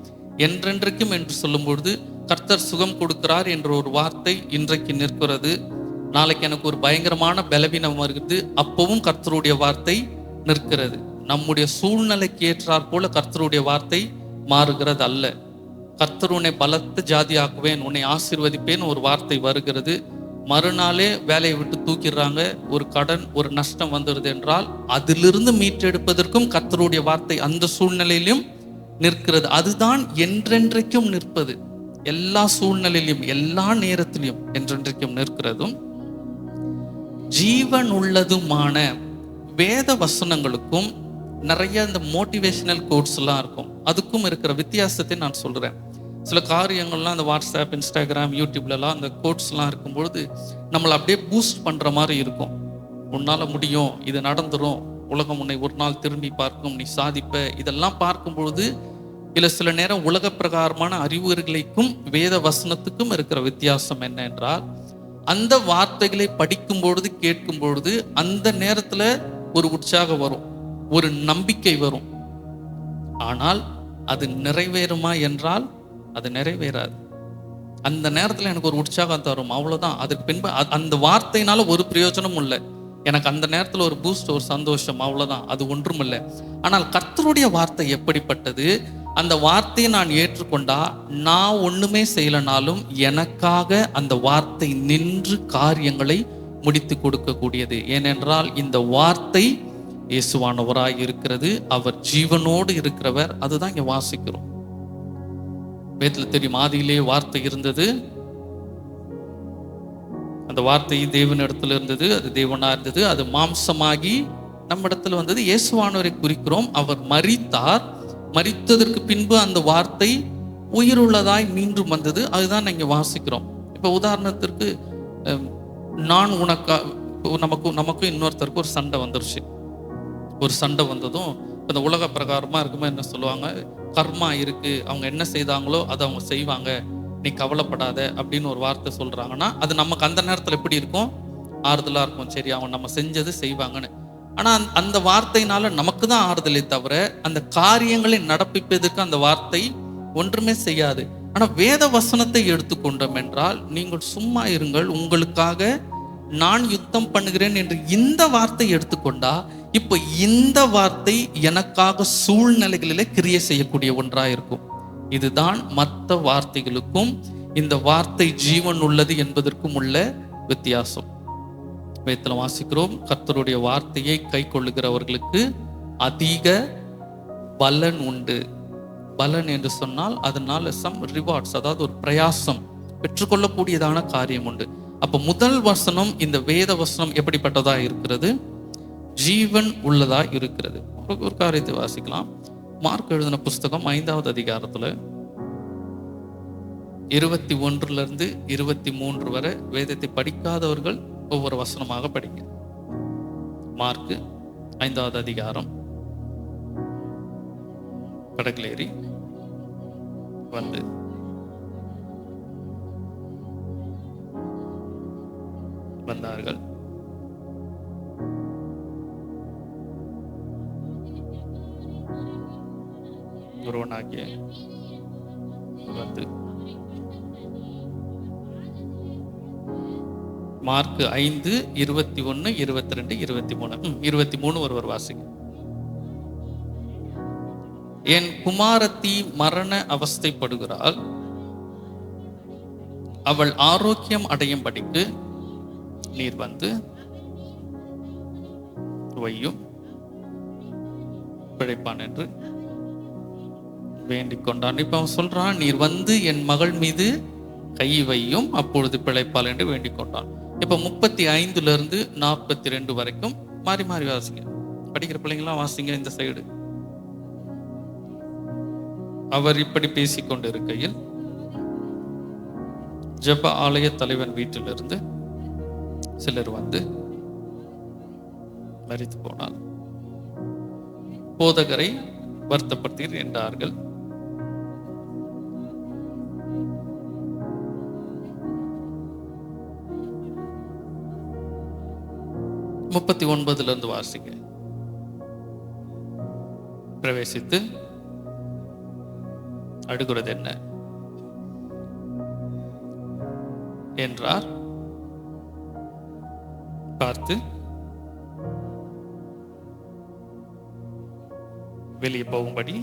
என்றென்றைக்கும் என்று சொல்லும்பொழுது கர்த்தர் சுகம் கொடுக்கிறார் என்ற ஒரு வார்த்தை இன்றைக்கு நிற்கிறது. நாளைக்கு எனக்கு ஒரு பயங்கரமான பலவீனம் வருகிறது, அப்பவும் கர்த்தருடைய வார்த்தை நிற்கிறது. நம்முடைய சூழ்நிலைக்கு ஏற்றாற் போல கர்த்தருடைய வார்த்தை மாறுகிறது அல்ல. கர்த்தர் உன்னை பலத்த ஜாதி ஆக்குவேன், உன்னை ஆசீர்வதிப்பேன் ஒரு வார்த்தை வருகிறது. மறுநாளே வேலையை விட்டு தூக்கிடுறாங்க, ஒரு கடன் ஒரு நஷ்டம் வந்துடுது என்றால் அதிலிருந்து மீட்டெடுப்பதற்கும் கர்த்தருடைய வார்த்தை அந்த சூழ்நிலையிலும் நிற்கிறது. அதுதான் என்றென்றைக்கும் நிற்பது. எல்லா சூழ்நிலையிலும் எல்லா நேரத்திலும் என்றென்றைக்கும் நிற்கிறதும் ஜீவன் உள்ளதுமான வேத வசனங்களுக்கும் நிறைய இந்த மோட்டிவேஷனல் கோட்ஸ் எல்லாம் இருக்கும். அதுக்கும் இருக்கிற வித்தியாசத்தை நான் சொல்றேன். சில காரியங்கள்லாம் அந்த வாட்ஸ்அப், இன்ஸ்டாகிராம், யூடியூப்லலாம் அந்த கோட்ஸ்லாம் இருக்கும்பொழுது நம்மளை அப்படியே பூஸ்ட் பண்ற மாதிரி இருக்கும். உன்னால முடியும், இது நடந்துரும், உலகம் உன்னை ஒரு நாள் திரும்பி பார்க்கும், நீ சாதிப்ப. இதெல்லாம் பார்க்கும் பொழுது இல்லை சில நேரம் உலக பிரகாரமான அறிவுரைகளுக்கும் வேத வசனத்துக்கும் இருக்கிற வித்தியாசம் என்ன என்றால், அந்த வார்த்தைகளை படிக்கும் பொழுது கேட்கும் பொழுது அந்த நேரத்துல ஒரு உற்சாகம் வரும், ஒரு நம்பிக்கை வரும். ஆனால் அது நிறைவேறுமா என்றால் அது நிறைவேறாது. அந்த நேரத்துல எனக்கு ஒரு உற்சாகம் தரும், அவ்வளவுதான். அதுக்கு பின்பு அந்த வார்த்தையினால ஒரு பிரயோஜனமும் இல்லை. எனக்கு அந்த நேரத்துல ஒரு பூஸ்ட், ஒரு சந்தோஷம், அவ்வளவுதான். அது ஒன்றும் இல்லை. ஆனால் கர்த்தருடைய வார்த்தை எப்படிப்பட்டது? அந்த வார்த்தையை நான் ஏற்றுக்கொண்டா நான் ஒண்ணுமே செய்யலனாலும் எனக்காக அந்த வார்த்தை நின்று காரியங்களை முடித்து கொடுக்கக்கூடியது. ஏனென்றால் இந்த வார்த்தை இயேசுவானவராய் இருக்கிறது, அவர் ஜீவனோடு இருக்கிறவர். அதுதான் இங்க வாசிக்கிறோம். வேதத்துல தெரியும், ஆதியிலே வார்த்தை இருந்தது, அந்த வார்த்தை தேவனிடத்துல இருந்தது, அது தேவனா இருந்தது, அது மாம்சமாகி நம்ம இடத்துல வந்தது. இயேசுவானவரை குறிக்கிறோம். அவர் மரித்தார். மரித்ததற்கு பின்பு அந்த வார்த்தை உயிருள்ளதாய் மீண்டும் வந்தது. அதுதான் நீங்க வாசிக்கிறோம். இப்போ உதாரணத்திற்கு நான் நமக்கும் இன்னொருத்தருக்கு ஒரு சண்டை வந்துருச்சு. ஒரு சண்டை வந்ததும் இந்த உலக பிரகாரமா இருக்குமா என்ன சொல்லுவாங்க, கர்மா இருக்கு, அவங்க என்ன செய்தாங்களோ அதை அவங்க செய்வாங்க, நீ கவலைப்படாத அப்படின்னு ஒரு வார்த்தை சொல்றாங்கன்னா அது நமக்கு அந்த நேரத்தில் எப்படி இருக்கும்? ஆறுதலா இருக்கும். சரி, அவங்க நம்ம செஞ்சது செய்வாங்கன்னு. ஆனா அந்த வார்த்தையினால நமக்கு தான் ஆறுதலை தவிர அந்த காரியங்களை நடப்பிப்பதற்கு அந்த வார்த்தை ஒன்றுமே செய்யாது. ஆனா வேத வசனத்தை எடுத்துக்கொண்டோம் என்றால், நீங்கள் சும்மா இருங்கள், உங்களுக்காக நான் யுத்தம் பண்ணுகிறேன் என்று இந்த வார்த்தை எடுத்துக்கொண்டா, இப்ப இந்த வார்த்தை எனக்காக சூழ்நிலைகளிலே கிரியை செய்யக்கூடிய ஒன்றா இருக்கும். இதுதான் மற்ற வார்த்தைகளுக்கும் இந்த வார்த்தை ஜீவன் உள்ளது என்பதற்கும் உள்ள வித்தியாசம். வேதத்தில் வாசிக்கிறோம், கர்த்தருடைய வார்த்தையை கை கொள்ளுகிறவர்களுக்கு அதிக பலன் உண்டு. பலன் என்று சொன்னால் அதனால சம் ரிவார்ட்ஸ், அதாவது ஒரு பிரயாசம், பெற்றுக்கொள்ளக்கூடியதான காரியம் உண்டு. அப்ப முதல் வசனம், இந்த வேத வசனம் எப்படிப்பட்டதா இருக்கிறது? ஜீவன் உள்ளதா இருக்கிறது. ஒரு காரியத்தை வாசிக்கலாம். மார்க் எழுதின புஸ்தகம் 5வது அதிகாரத்துல 21 23 வரை வேதத்தை படிக்காதவர்கள் ஒவ்வொரு வசனமாக படிங்க. மார்க் 5வது அதிகாரம். கடற்கேரி வந்து வந்தார்கள். ஒருவனாகிய வந்து மார்க் 5 21 22 23 23 ஒருவர் வாசிங்க. என் குமாரத்தி மரண அவஸ்தைப்படுகிறாள், அவள் ஆரோக்கியம் அடையும்படிக்கு நீர் வந்து வையும் பிழைப்பான் என்று வேண்டிக் கொண்டான். இப்ப அவன் சொல்றான், நீர் வந்து என் மகள் மீது கை வையும், அப்பொழுது பிழைப்பாள் என்று வேண்டிக் கொண்டான். இப்ப 35 42 வரைக்கும் மாறி மாறி வாசிங்க. படிக்கிற பிள்ளைங்களாம் வாசிங்க. இந்த சைடு அவர் இப்படி பேசிக் கொண்டிருக்கையில் ஜெப ஆலய தலைவன் வீட்டிலிருந்து சிலர் வந்து மரித்து போனார், போதகரை வருத்தப்படுத்தீர் என்றார்கள். முப்பத்தி 39 வாசிங்க. பிரவேசித்து அடுகிறது என்ன என்றார். பார்த்து வெளியே போகும்படி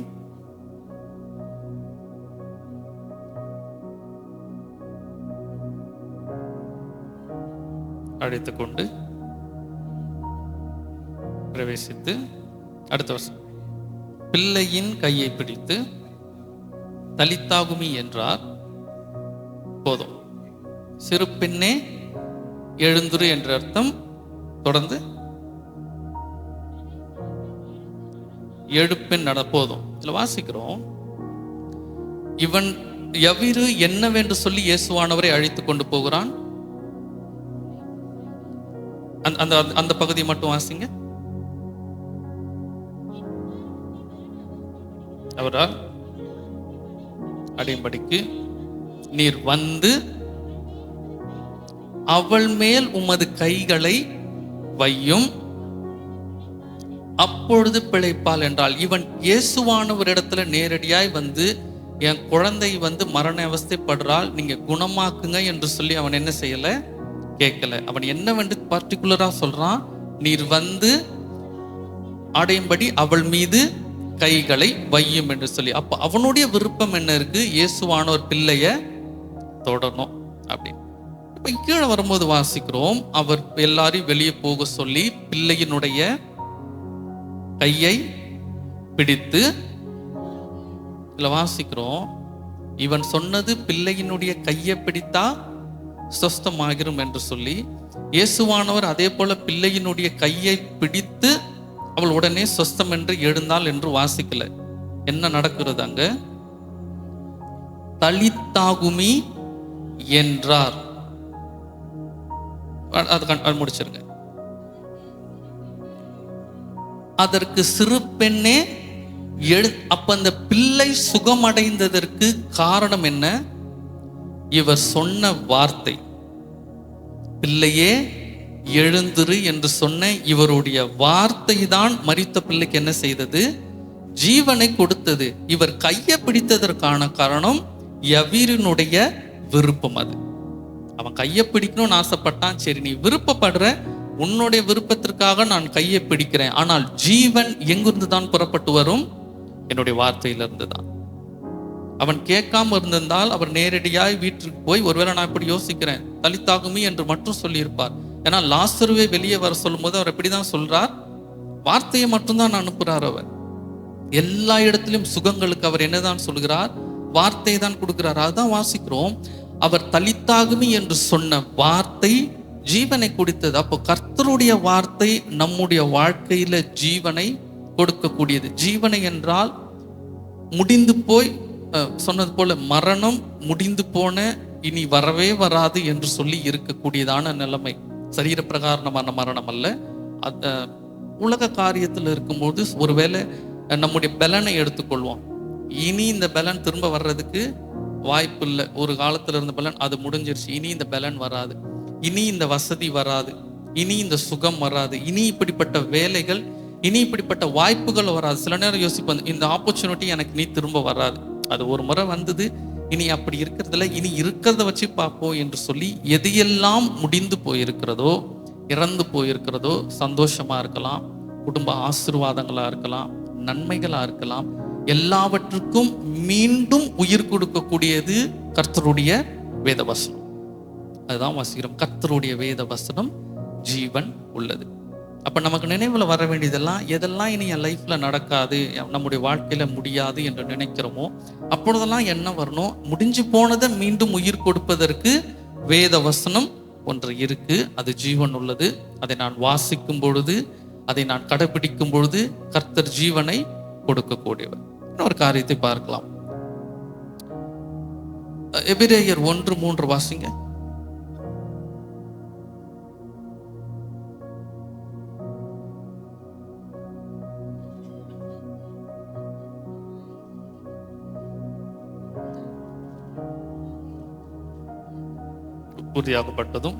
அழைத்துக் கொண்டு பிரவேசித்து அடுத்த வருஷம் பிள்ளையின் கையை பிடித்து தலித்தாகுமி என்றார். போதும், சிறு பெண்ணே எழுந்துரு என்ற அர்த்தம். தொடர்ந்து எழுப்பின் போதும். இதுல வாசிக்கிறோம், இவன் எவ்விரு என்னவென்று சொல்லி இயேசுவானவரை அழைத்துக் கொண்டு போகிறான். அந்த பகுதியை மட்டும் வாசிங்க. அவரால் அடையும்படிக்கு நீர் வந்து அவள் மேல் உமது கைகளை வையும், அப்பொழுது பிழைப்பாள் என்றால், இவன் இயேசுவானவர் இடத்துல நேரடியாய் வந்து என் குழந்தை வந்து மரண அவஸ்தைப்படுறாள், நீங்க குணமாக்குங்க என்று சொல்லி அவன் என்ன செய்யல, கேட்கல. அவன் என்னவென்று பர்டிகுலரா சொல்றான், நீர் வந்து அடையும்படி அவள் மீது கைகளை வையும் என்று சொல்லி. அப்ப அவனுடைய விருப்பம் என்ன இருக்கு, இயேசுவானவர் பிள்ளைய தொடரணும் அப்படின்னு. இப்ப கீழே வரும்போது வாசிக்கிறோம், அவர் எல்லாரையும் வெளியே போக சொல்லி பிள்ளையினுடைய கையை பிடித்து, இதுல வாசிக்கிறோம், இவன் சொன்னது பிள்ளையினுடைய கையை பிடித்தா சொஸ்தமாகிரும் என்று சொல்லி இயேசுவானவர் அதே போல பிள்ளையினுடைய கையை பிடித்து அவள் உடனே சொஸ்தம் என்று எழுந்தாள் என்று வாசிக்கல. என்ன நடக்கிறது அங்க? தலித்தாகுமி என்றார். அது முடிச்சிருங்க. அதற்கு சிறு பெண்ணே அப்ப அந்த பிள்ளை சுகமடைந்ததற்கு காரணம் என்ன? இவர் சொன்ன வார்த்தை. பிள்ளையே எழுந்திரு என்று சொன்ன இவருடைய வார்த்தை தான் மரித்த பிள்ளைக்கு என்ன செய்தது? ஜீவனை கொடுத்தது. இவர் கையை பிடித்ததற்கான காரணம் யவீரனுடைய விருப்பம். அது அவன் கையை பிடிக்கணும்னு ஆசைப்பட்டான். சரி, நீ விருப்பப்படுற, உன்னுடைய விருப்பத்திற்காக நான் கையை பிடிக்கிறேன். ஆனால் ஜீவன் எங்கிருந்து தான் புறப்பட்டு வரும்? என்னுடைய வார்த்தையிலிருந்து தான். அவன் கேட்காம இருந்திருந்தால் அவர் நேரடியாய் வீட்டுக்கு போய், ஒருவேளை நான் இப்படி யோசிக்கிறேன், தலித்தாகுமி என்று மட்டும் சொல்லியிருப்பார். ஏன்னா லாசருவை வெளியே வர சொல்லும் போது அவர் எப்படிதான் சொல்றார்? வார்த்தையை மட்டும்தான் அனுப்புறார். அவர் எல்லா இடத்திலும் சுகங்களுக்கு அவர் என்னதான் சொல்கிறார்? வார்த்தையை தான் கொடுக்கிறார். அதுதான் வாசிக்கிறோம். அவர் தலித்தாகுமி என்று சொன்ன வார்த்தை ஜீவனை கொடுத்தது. அப்போ கர்த்தருடைய வார்த்தை நம்முடைய வாழ்க்கையில ஜீவனை கொடுக்கக்கூடியது. ஜீவனை என்றால் முடிந்து போய் சொன்னது போல மரணம் முடிந்து போன, இனி வரவே வராது என்று சொல்லி இருக்கக்கூடியதான நிலைமை. சரீர பிரகாரமான மரணம் அல்ல. உலக காரியத்தில் இருக்கும்போது ஒருவேளை நம்முடைய பலனை எடுத்துக்கொள்வோம். இனி இந்த பலன் திரும்ப வர்றதுக்கு வாய்ப்பு இல்லை. ஒரு காலத்துல இருந்த பலன் அது முடிஞ்சிருச்சு. இனி இந்த பலன் வராது, இனி இந்த வசதி வராது, இனி இந்த சுகம் வராது, இனி இப்படிப்பட்ட வேலைகள், இனி இப்படிப்பட்ட வாய்ப்புகள் வராது. சில நேரம் யோசிப்போம், இந்த ஆப்பர்ச்சுனிட்டி எனக்கு நீ திரும்ப வராது, அது ஒரு முறை வந்தது, இனி அப்படி இருக்கிறதுல இனி இருக்கிறத வச்சு பார்ப்போம் என்று சொல்லி எதையெல்லாம் முடிந்து போயிருக்கிறதோ, இறந்து போயிருக்கிறதோ, சந்தோஷமா இருக்கலாம், குடும்ப ஆசீர்வாதங்களா இருக்கலாம், நன்மைகளா இருக்கலாம், எல்லாவற்றுக்கும் மீண்டும் உயிர் கொடுக்கக்கூடியது கர்த்தருடைய வேத வசனம். அதுதான் வாசிக்கிறோம். கர்த்தருடைய வேத வசனம் ஜீவன் உள்ளது. அப்ப நமக்கு நினைவுல வர வேண்டியதெல்லாம், எதெல்லாம் இனி என் லைஃப்ல நடக்காது, நம்முடைய வாழ்க்கையில முடியாது என்று நினைக்கிறோமோ அப்பொழுதெல்லாம் என்ன வரணும்? முடிஞ்சு போனதை மீண்டும் உயிர் கொடுப்பதற்கு வேத வசனம் ஒன்று இருக்கு. அது ஜீவன் உள்ளது. அதை நான் வாசிக்கும் பொழுது, அதை நான் கடைபிடிக்கும் பொழுது கர்த்தர் ஜீவனை கொடுக்கக்கூடியவர். இன்னொரு காரியத்தை பார்க்கலாம். எபிரேயர் 1:3 வாசிங்க. உறுதியாகப்பட்டதும்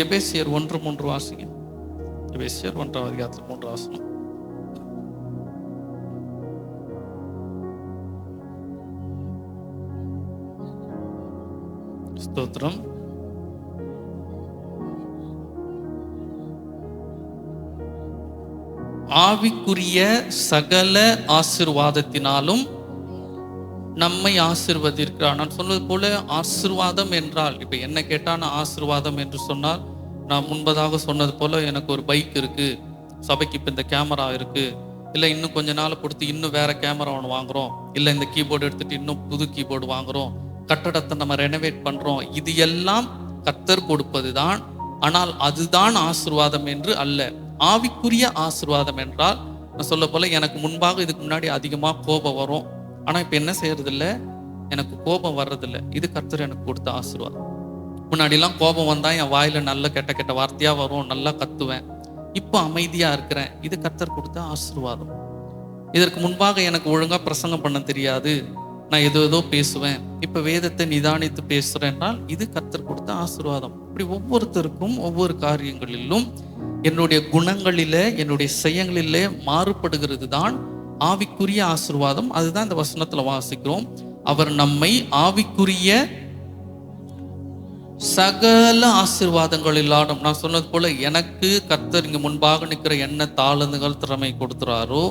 எபேசியர் 1:3 வாசிங்க. எபேசியர் 1:3 வாசனம். ஸ்தோத்திரம். ஆவிக்குரிய சகல ஆசீர்வாதத்தினாலும் நம்மை ஆசீர்வதிக்கிறார். நான் சொன்னது போல ஆசீர்வாதம் என்றால், இப்ப என்ன கேட்டான ஆசீர்வாதம் என்று சொன்னால், நான் முன்பதாக சொன்னது போல எனக்கு ஒரு பைக் இருக்கு, சபைக்கு இப்ப இந்த கேமரா இருக்கு, இல்லை இன்னும் கொஞ்ச நாள் பொறுத்து இன்னும் வேற கேமரா ஒன்று வாங்குறோம், இல்லை இந்த கீபோர்டு எடுத்துட்டு இன்னும் புது கீபோர்டு வாங்குறோம், கட்டடத்தை நம்ம ரெனோவேட் பண்றோம். இது எல்லாம் கர்த்தர் கொடுப்பது தான். ஆனால் அதுதான் ஆசீர்வாதம் என்று அல்ல. ஆவிக்குரிய ஆசீர்வாதம் என்றால், நான் சொல்ல போல எனக்கு முன்பாக இதுக்கு முன்னாடி அதிகமா கோபம் வரும், ஆனா இப்ப என்ன செய்யறது இல்லை, எனக்கு கோபம் வர்றதில்லை. இது கர்த்தர் எனக்கு கொடுத்த ஆசீர்வாதம். முன்னாடிலாம் கோபம் வந்தா என் வாயில நல்ல கெட்ட கெட்ட வார்த்தையா வரும், நல்லா கத்துவேன். இப்போ அமைதியா இருக்கிறேன். இது கர்த்தர் கொடுத்த ஆசீர்வாதம். இதற்கு முன்பாக எனக்கு ஒழுங்கா பிரசங்கம் பண்ண தெரியாது, நான் ஏதோ பேசுவேன், இப்ப வேதத்தை நிதானித்து பேசுறேன் என்றால் இது கர்த்தர் கொடுத்த ஆசீர்வாதம். இப்படி ஒவ்வொருத்தருக்கும் ஒவ்வொரு காரியங்களிலும் என்னுடைய குணங்களிலே, என்னுடைய செயல்களிலே மாறுபடுகிறது தான் ஆவிக்குரிய ஆசீர்வாதம். அதுதான் இந்த வசனத்துல வாசிக்கிறோம். அவர் நம்மை ஆவிக்குரிய சகல ஆசீர்வாதங்களிலாடும், நான் சொன்னது போல எனக்கு கர்த்தர் இங்க முன்பாக நிற்கிற என்ன தாளந்துகள் திறமை கொடுத்துறாரோ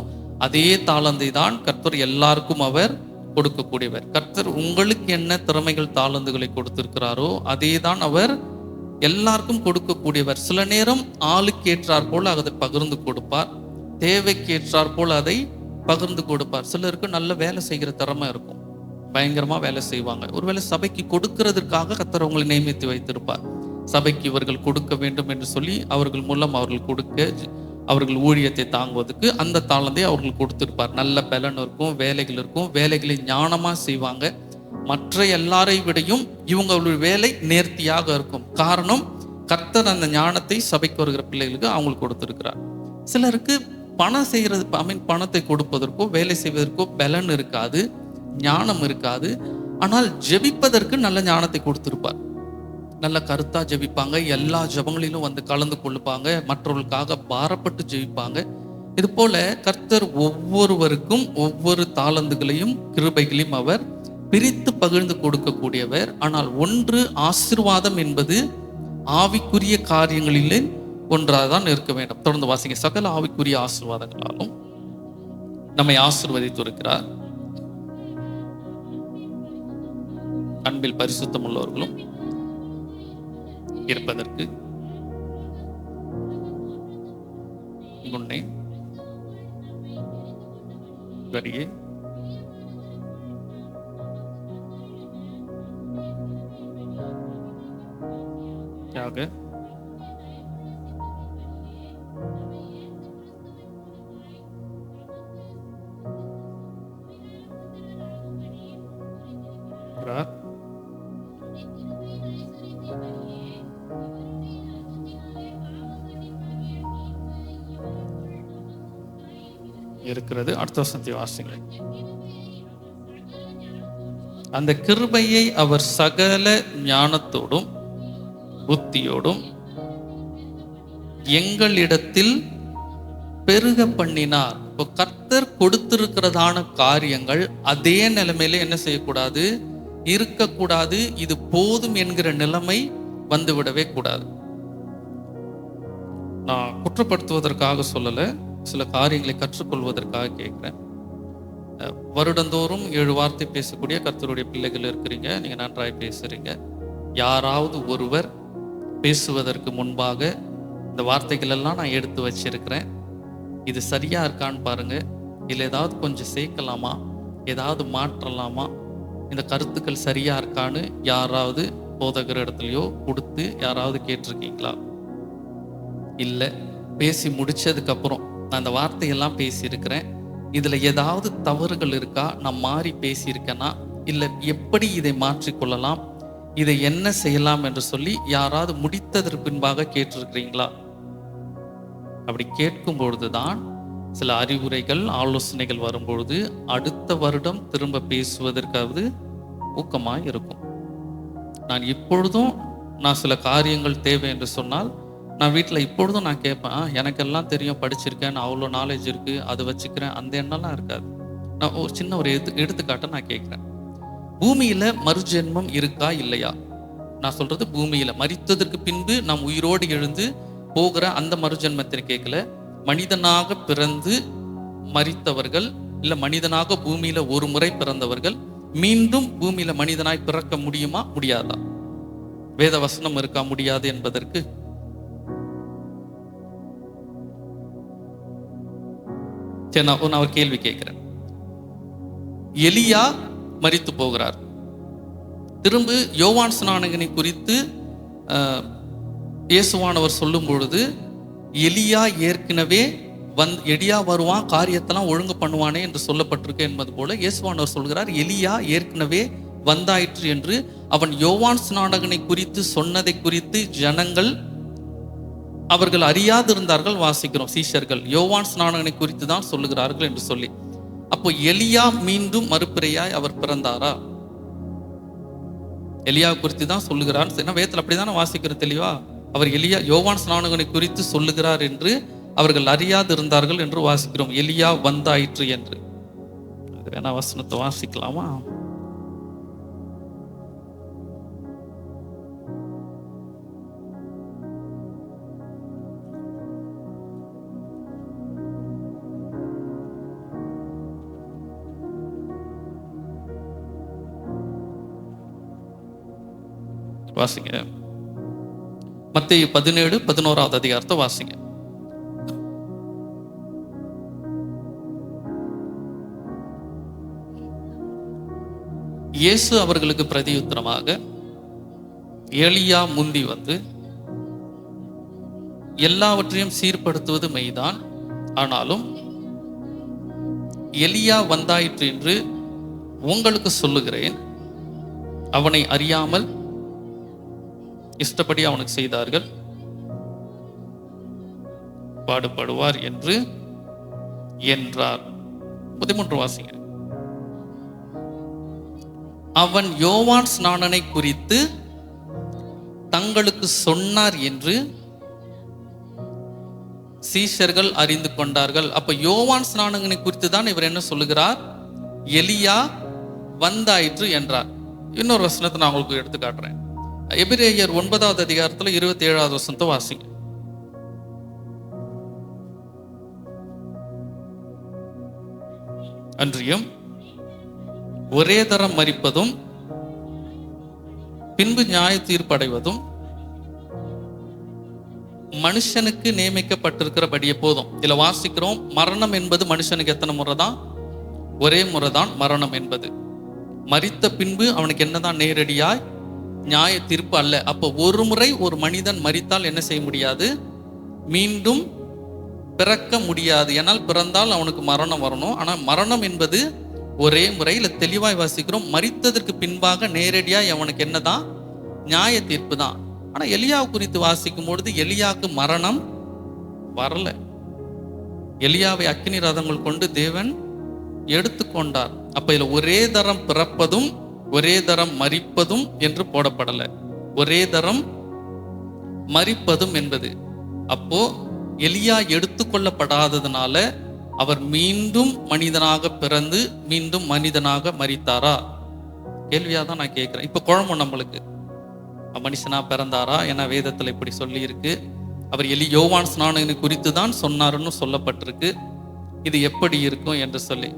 அதே தாளந்தை தான் கர்த்தர் எல்லாருக்கும் அவர் கொடுக்கக்கூடியவர். கர்த்தர் உங்களுக்கு என்ன திறமைகள் தாளந்துகளை கொடுத்திருக்கிறாரோ அதே தான் அவர் எல்லாருக்கும் கொடுக்கக்கூடியவர். சில நேரம் ஆளுக்கு ஏற்றார் போல அதை பகிர்ந்து கொடுப்பார், தேவைக்கு ஏற்றார் போல அதை பகிர்ந்து கொடுப்பார். சிலருக்கு நல்ல வேலை செய்கிற திறமை இருக்கும், பயங்கரமா வேலை செய்வாங்க. ஒருவேளை சபைக்கு கொடுக்கிறதுக்காக கர்த்தர் அவங்களை நியமித்து வைத்திருப்பார். சபைக்கு இவர்கள் கொடுக்க வேண்டும் என்று சொல்லி அவர்கள் மூலம் அவர்கள் கொடுக்க, அவர்கள் ஊழியத்தை தாங்குவதற்கு அந்த தாளந்தை அவர்கள் கொடுத்திருப்பார். நல்ல பலன் இருக்கும், வேலைகள் இருக்கும், வேலைகளை ஞானமா செய்வாங்க. மற்ற எல்லாரை விடையும் இவங்களுடைய வேலை நேர்த்தியாக இருக்கும். காரணம், கர்த்தர் அந்த ஞானத்தை சபைக்கு வருகிற பிள்ளைகளுக்கு அவங்களுக்கு கொடுத்திருக்கிறார். சிலருக்கு பணம் செய்யறது, பணத்தை கொடுப்பதற்கோ வேலை செய்வதற்கோ பலன் இருக்காது, ஞானம் இருக்காது. ஆனால் ஜெபிப்பதற்கு நல்ல ஞானத்தை கொடுத்திருப்பார். நல்ல கருத்தா ஜெபிப்பாங்க, எல்லா ஜெபங்களிலும் வந்து கலந்து கொள்ளுப்பாங்க, மற்றவர்களுக்காக பாரப்பட்டு ஜெபிப்பாங்க. இது போல கர்த்தர் ஒவ்வொருவருக்கும் ஒவ்வொரு தாளந்துகளையும் கிருபைகளையும் அவர் பிரித்து பகிர்ந்து கொடுக்கக்கூடியவர். ஆனால் ஒன்று ஆசீர்வாதம் என்பது ஆவிக்குரிய காரியங்களிலே ஒன்றாக தான் இருக்க வேண்டும். தொடர்ந்து வாசிங்க. சகல ஆவிக்குரிய ஆசீர்வாதங்களாலும் நம்மை ஆசீர்வதித்து இருக்கிறார். அன்பில் பரிசுத்தம் உள்ளவர்களும் இருப்பதற்கு முன்னே வரியே யாக இருக்கிறது. அடுத்த வசனத்தை வாசிங்க. அந்த கிருபையை அவர் சகல ஞானத்தோடும் புத்தியோடும் எங்களிடத்தில் பெருக பண்ணினார். இப்போ கர்த்தர் கொடுத்திருக்கிறதான காரியங்கள் அதே நிலைமையில என்ன செய்யக்கூடாது, இருக்கக்கூடாது. இது போதும் என்கிற நிலைமை வந்துவிடவே கூடாது. நான் குற்றப்படுத்துவதற்காக சொல்லல, சில காரியங்களை கற்றுக்கொள்வதற்காக கேட்கிறேன். வருடந்தோறும் 7 வார்த்தை பேசக்கூடிய கர்த்தருடைய பிள்ளைகள் இருக்கிறீங்க, நீங்க நன்றாய் பேசுறீங்க. யாராவது ஒருவர் பேசுவதற்கு முன்பாக இந்த வார்த்தைகள் எல்லாம் நான் எடுத்து வச்சிருக்கிறேன், இது சரியா இருக்கான்னு பாருங்க, இல்லை ஏதாவது கொஞ்சம் சேர்க்கலாமா, ஏதாவது மாற்றலாமா, இந்த கருத்துக்கள் சரியா இருக்கான்னு யாராவது போதகர் இடத்துலையோ கொடுத்து யாராவது கேட்டிருக்கீங்களா? இல்லை. பேசி முடிச்சதுக்கு அப்புறம் நான் இந்த வார்த்தையெல்லாம் பேசியிருக்கிறேன், இதுல ஏதாவது தவறுகள் இருக்கா, நான் மாறி பேசியிருக்கேனா, இல்லை எப்படி இதை மாற்றிக்கொள்ளலாம், இதை என்ன செய்யலாம் என்று சொல்லி யாராவது முடித்ததற்கு பின்பாக கேட்டிருக்கிறீங்களா? அப்படி கேட்கும் பொழுதுதான் சில அறிவுரைகள், ஆலோசனைகள் வரும்பொழுது அடுத்த வருடம் திரும்ப பேசுவதற்காவது ஊக்கமாய் இருக்கும். நான் இப்பொழுதும் சில காரியங்கள் தேவை என்று சொன்னால் நான் வீட்டில் இப்பொழுதும் நான் கேட்பேன், எனக்கெல்லாம் தெரியும், படிச்சிருக்கேன், நான் அவ்வளோ நாலேஜ் இருக்கு, அதை வச்சுக்கிறேன், அந்த எண்ணம்லாம் இருக்காது. நான் ஒரு சின்ன ஒரு எடுத்துக்காட்டை நான் கேட்குறேன். பூமியில மறுஜென்மம் இருக்கா இல்லையா? நான் சொல்றது பூமியில மரித்ததற்கு பின்பு நாம் உயிரோடு எழுந்து போகிற அந்த மறுஜென்மத்தை கேட்கல. மனிதனாக பிறந்து மரித்தவர்கள், இல்ல மனிதனாக பூமியில ஒரு முறை பிறந்தவர்கள் மீண்டும் பூமியில மனிதனாய் பிறக்க முடியுமா, முடியாதா? வேத வசனம் இருக்கா முடியாது என்பதற்கு? சரி, நான் ஒரு கேள்வி கேட்கிறேன். எலியா மரித்து போகிறார். திரும்ப யோவான் ஸ்நானகனை குறித்து இயேசுவானவர் சொல்லும் பொழுது, எலியா ஏற்கனவே எலியா வருவான், காரியத்தெல்லாம் ஒழுங்கு பண்ணுவானே என்று சொல்லப்பட்டிருக்கு என்பது போல இயேசுவானவர் சொல்கிறார், எலியா ஏற்கனவே வந்தாயிற்று என்று. அவன் யோவான் ஸ்நானகனை குறித்து சொன்னதை குறித்து ஜனங்கள் அவர்கள் அறியாதிருந்தார்கள். வாசிக்கிறோம், சீஷர்கள் யோவான் ஸ்நானகனை குறித்து தான் சொல்லுகிறார்கள் என்று சொல்லி. அப்போ எலியா மீண்டும் மறுபிறையாய் அவர் பிறந்தாரா? எலியா குறித்து தான் சொல்லுகிறார். வேதத்தில் அப்படிதானே வாசிக்கிறது தெளிவா. அவர் எலியா யோவான் ஸ்நானகனை குறித்து சொல்லுகிறார் என்று அவர்கள் அறியாதிருந்தார்கள் என்று வாசிக்கிறோம். எலியா வந்தாயிற்று என்று. வேணா வசனத்தை வாசிக்கலாமா? வாசிங்க. மத்தேயு 17:11 அதிகாரத்தை வாசிங்க. இயேசு அவர்களுக்கு பிரதியுத்தரமாக, எலியா முந்தி வந்து எல்லாவற்றையும் சீர்படுத்துவது மெய்தான், ஆனாலும் எலியா வந்தாயிற்று என்று உங்களுக்கு சொல்லுகிறேன். அவனை அறியாமல் இஷ்டப்படி அவனுக்கு செய்தார்கள், பாடுபடுவார் என்று என்றார். 13 வாசிங்க. அவன் யோவான் ஸ்நானனை குறித்து தங்களுக்கு சொன்னார் என்று சீஷர்கள் அறிந்து கொண்டார்கள். அப்ப யோவான் ஸ்நானனை குறித்து தான் இவர் என்ன சொல்லுகிறார்? எலியா வந்தாயிற்று என்றார். இன்னொரு வசனத்தை நான் உங்களுக்கு எடுத்து காட்டுறேன். எபிரேயர் 9 அதிகாரத்துல 27 வசனத்தை வாசிங்க. அன்றியும் ஒரே தரம் மரிப்பதும் பின்பு நியாய தீர்ப்படைவதும் மனுஷனுக்கு நியமிக்கப்பட்டிருக்கிறபடியே போதும். இதுல வாசிக்கிறோம், மரணம் என்பது மனுஷனுக்கு எத்தனை முறைதான்? ஒரே முறைதான் மரணம் என்பது. மரித்த பின்பு அவனுக்கு என்னதான்? நேரடியாய் நியாய தீர்ப்பு அல்ல. அப்போ ஒரு முறை ஒரு மனிதன் மரித்தால் என்ன செய்ய முடியாது? மீண்டும் பிறக்க முடியாது. ஏனால் பிறந்தால் அவனுக்கு மரணம் வரணும். ஆனா மரணம் என்பது ஒரே முறையில் தெளிவாய் வாசிக்கிறோம். மரித்ததற்கு பின்பாக நேரடியாய் அவனுக்கு என்னதான்? நியாய தீர்ப்பு தான். ஆனா எலியாவை குறித்து வாசிக்கும் பொழுது எலியாவுக்கு மரணம் வரல. எலியாவை அக்கினி ரதங்கள் கொண்டு தேவன் எடுத்துக்கொண்டார். அப்ப இதுல ஒரே தரம் பிறப்பதும் ஒரே தரம் மரிப்பதும் என்று போடப்படல, ஒரே தரம் மரிப்பதும் என்பது. அப்போ எலியா எடுத்துக்கொள்ளப்படாததுனால அவர் மீண்டும் மனிதனாக பிறந்து மீண்டும் மனிதனாக மரித்தாரா? கேள்வியாதான் நான் கேட்கிறேன். இப்ப குழம்பு நம்மளுக்கு, மனுஷனா பிறந்தாரா? ஏன்னா வேதத்துல இப்படி சொல்லி இருக்கு. அவர் யோவான் ஸ்நானனை குறித்து தான் சொன்னாருன்னு சொல்லப்பட்டிருக்கு. இது எப்படி இருக்கும் என்று சொல்லி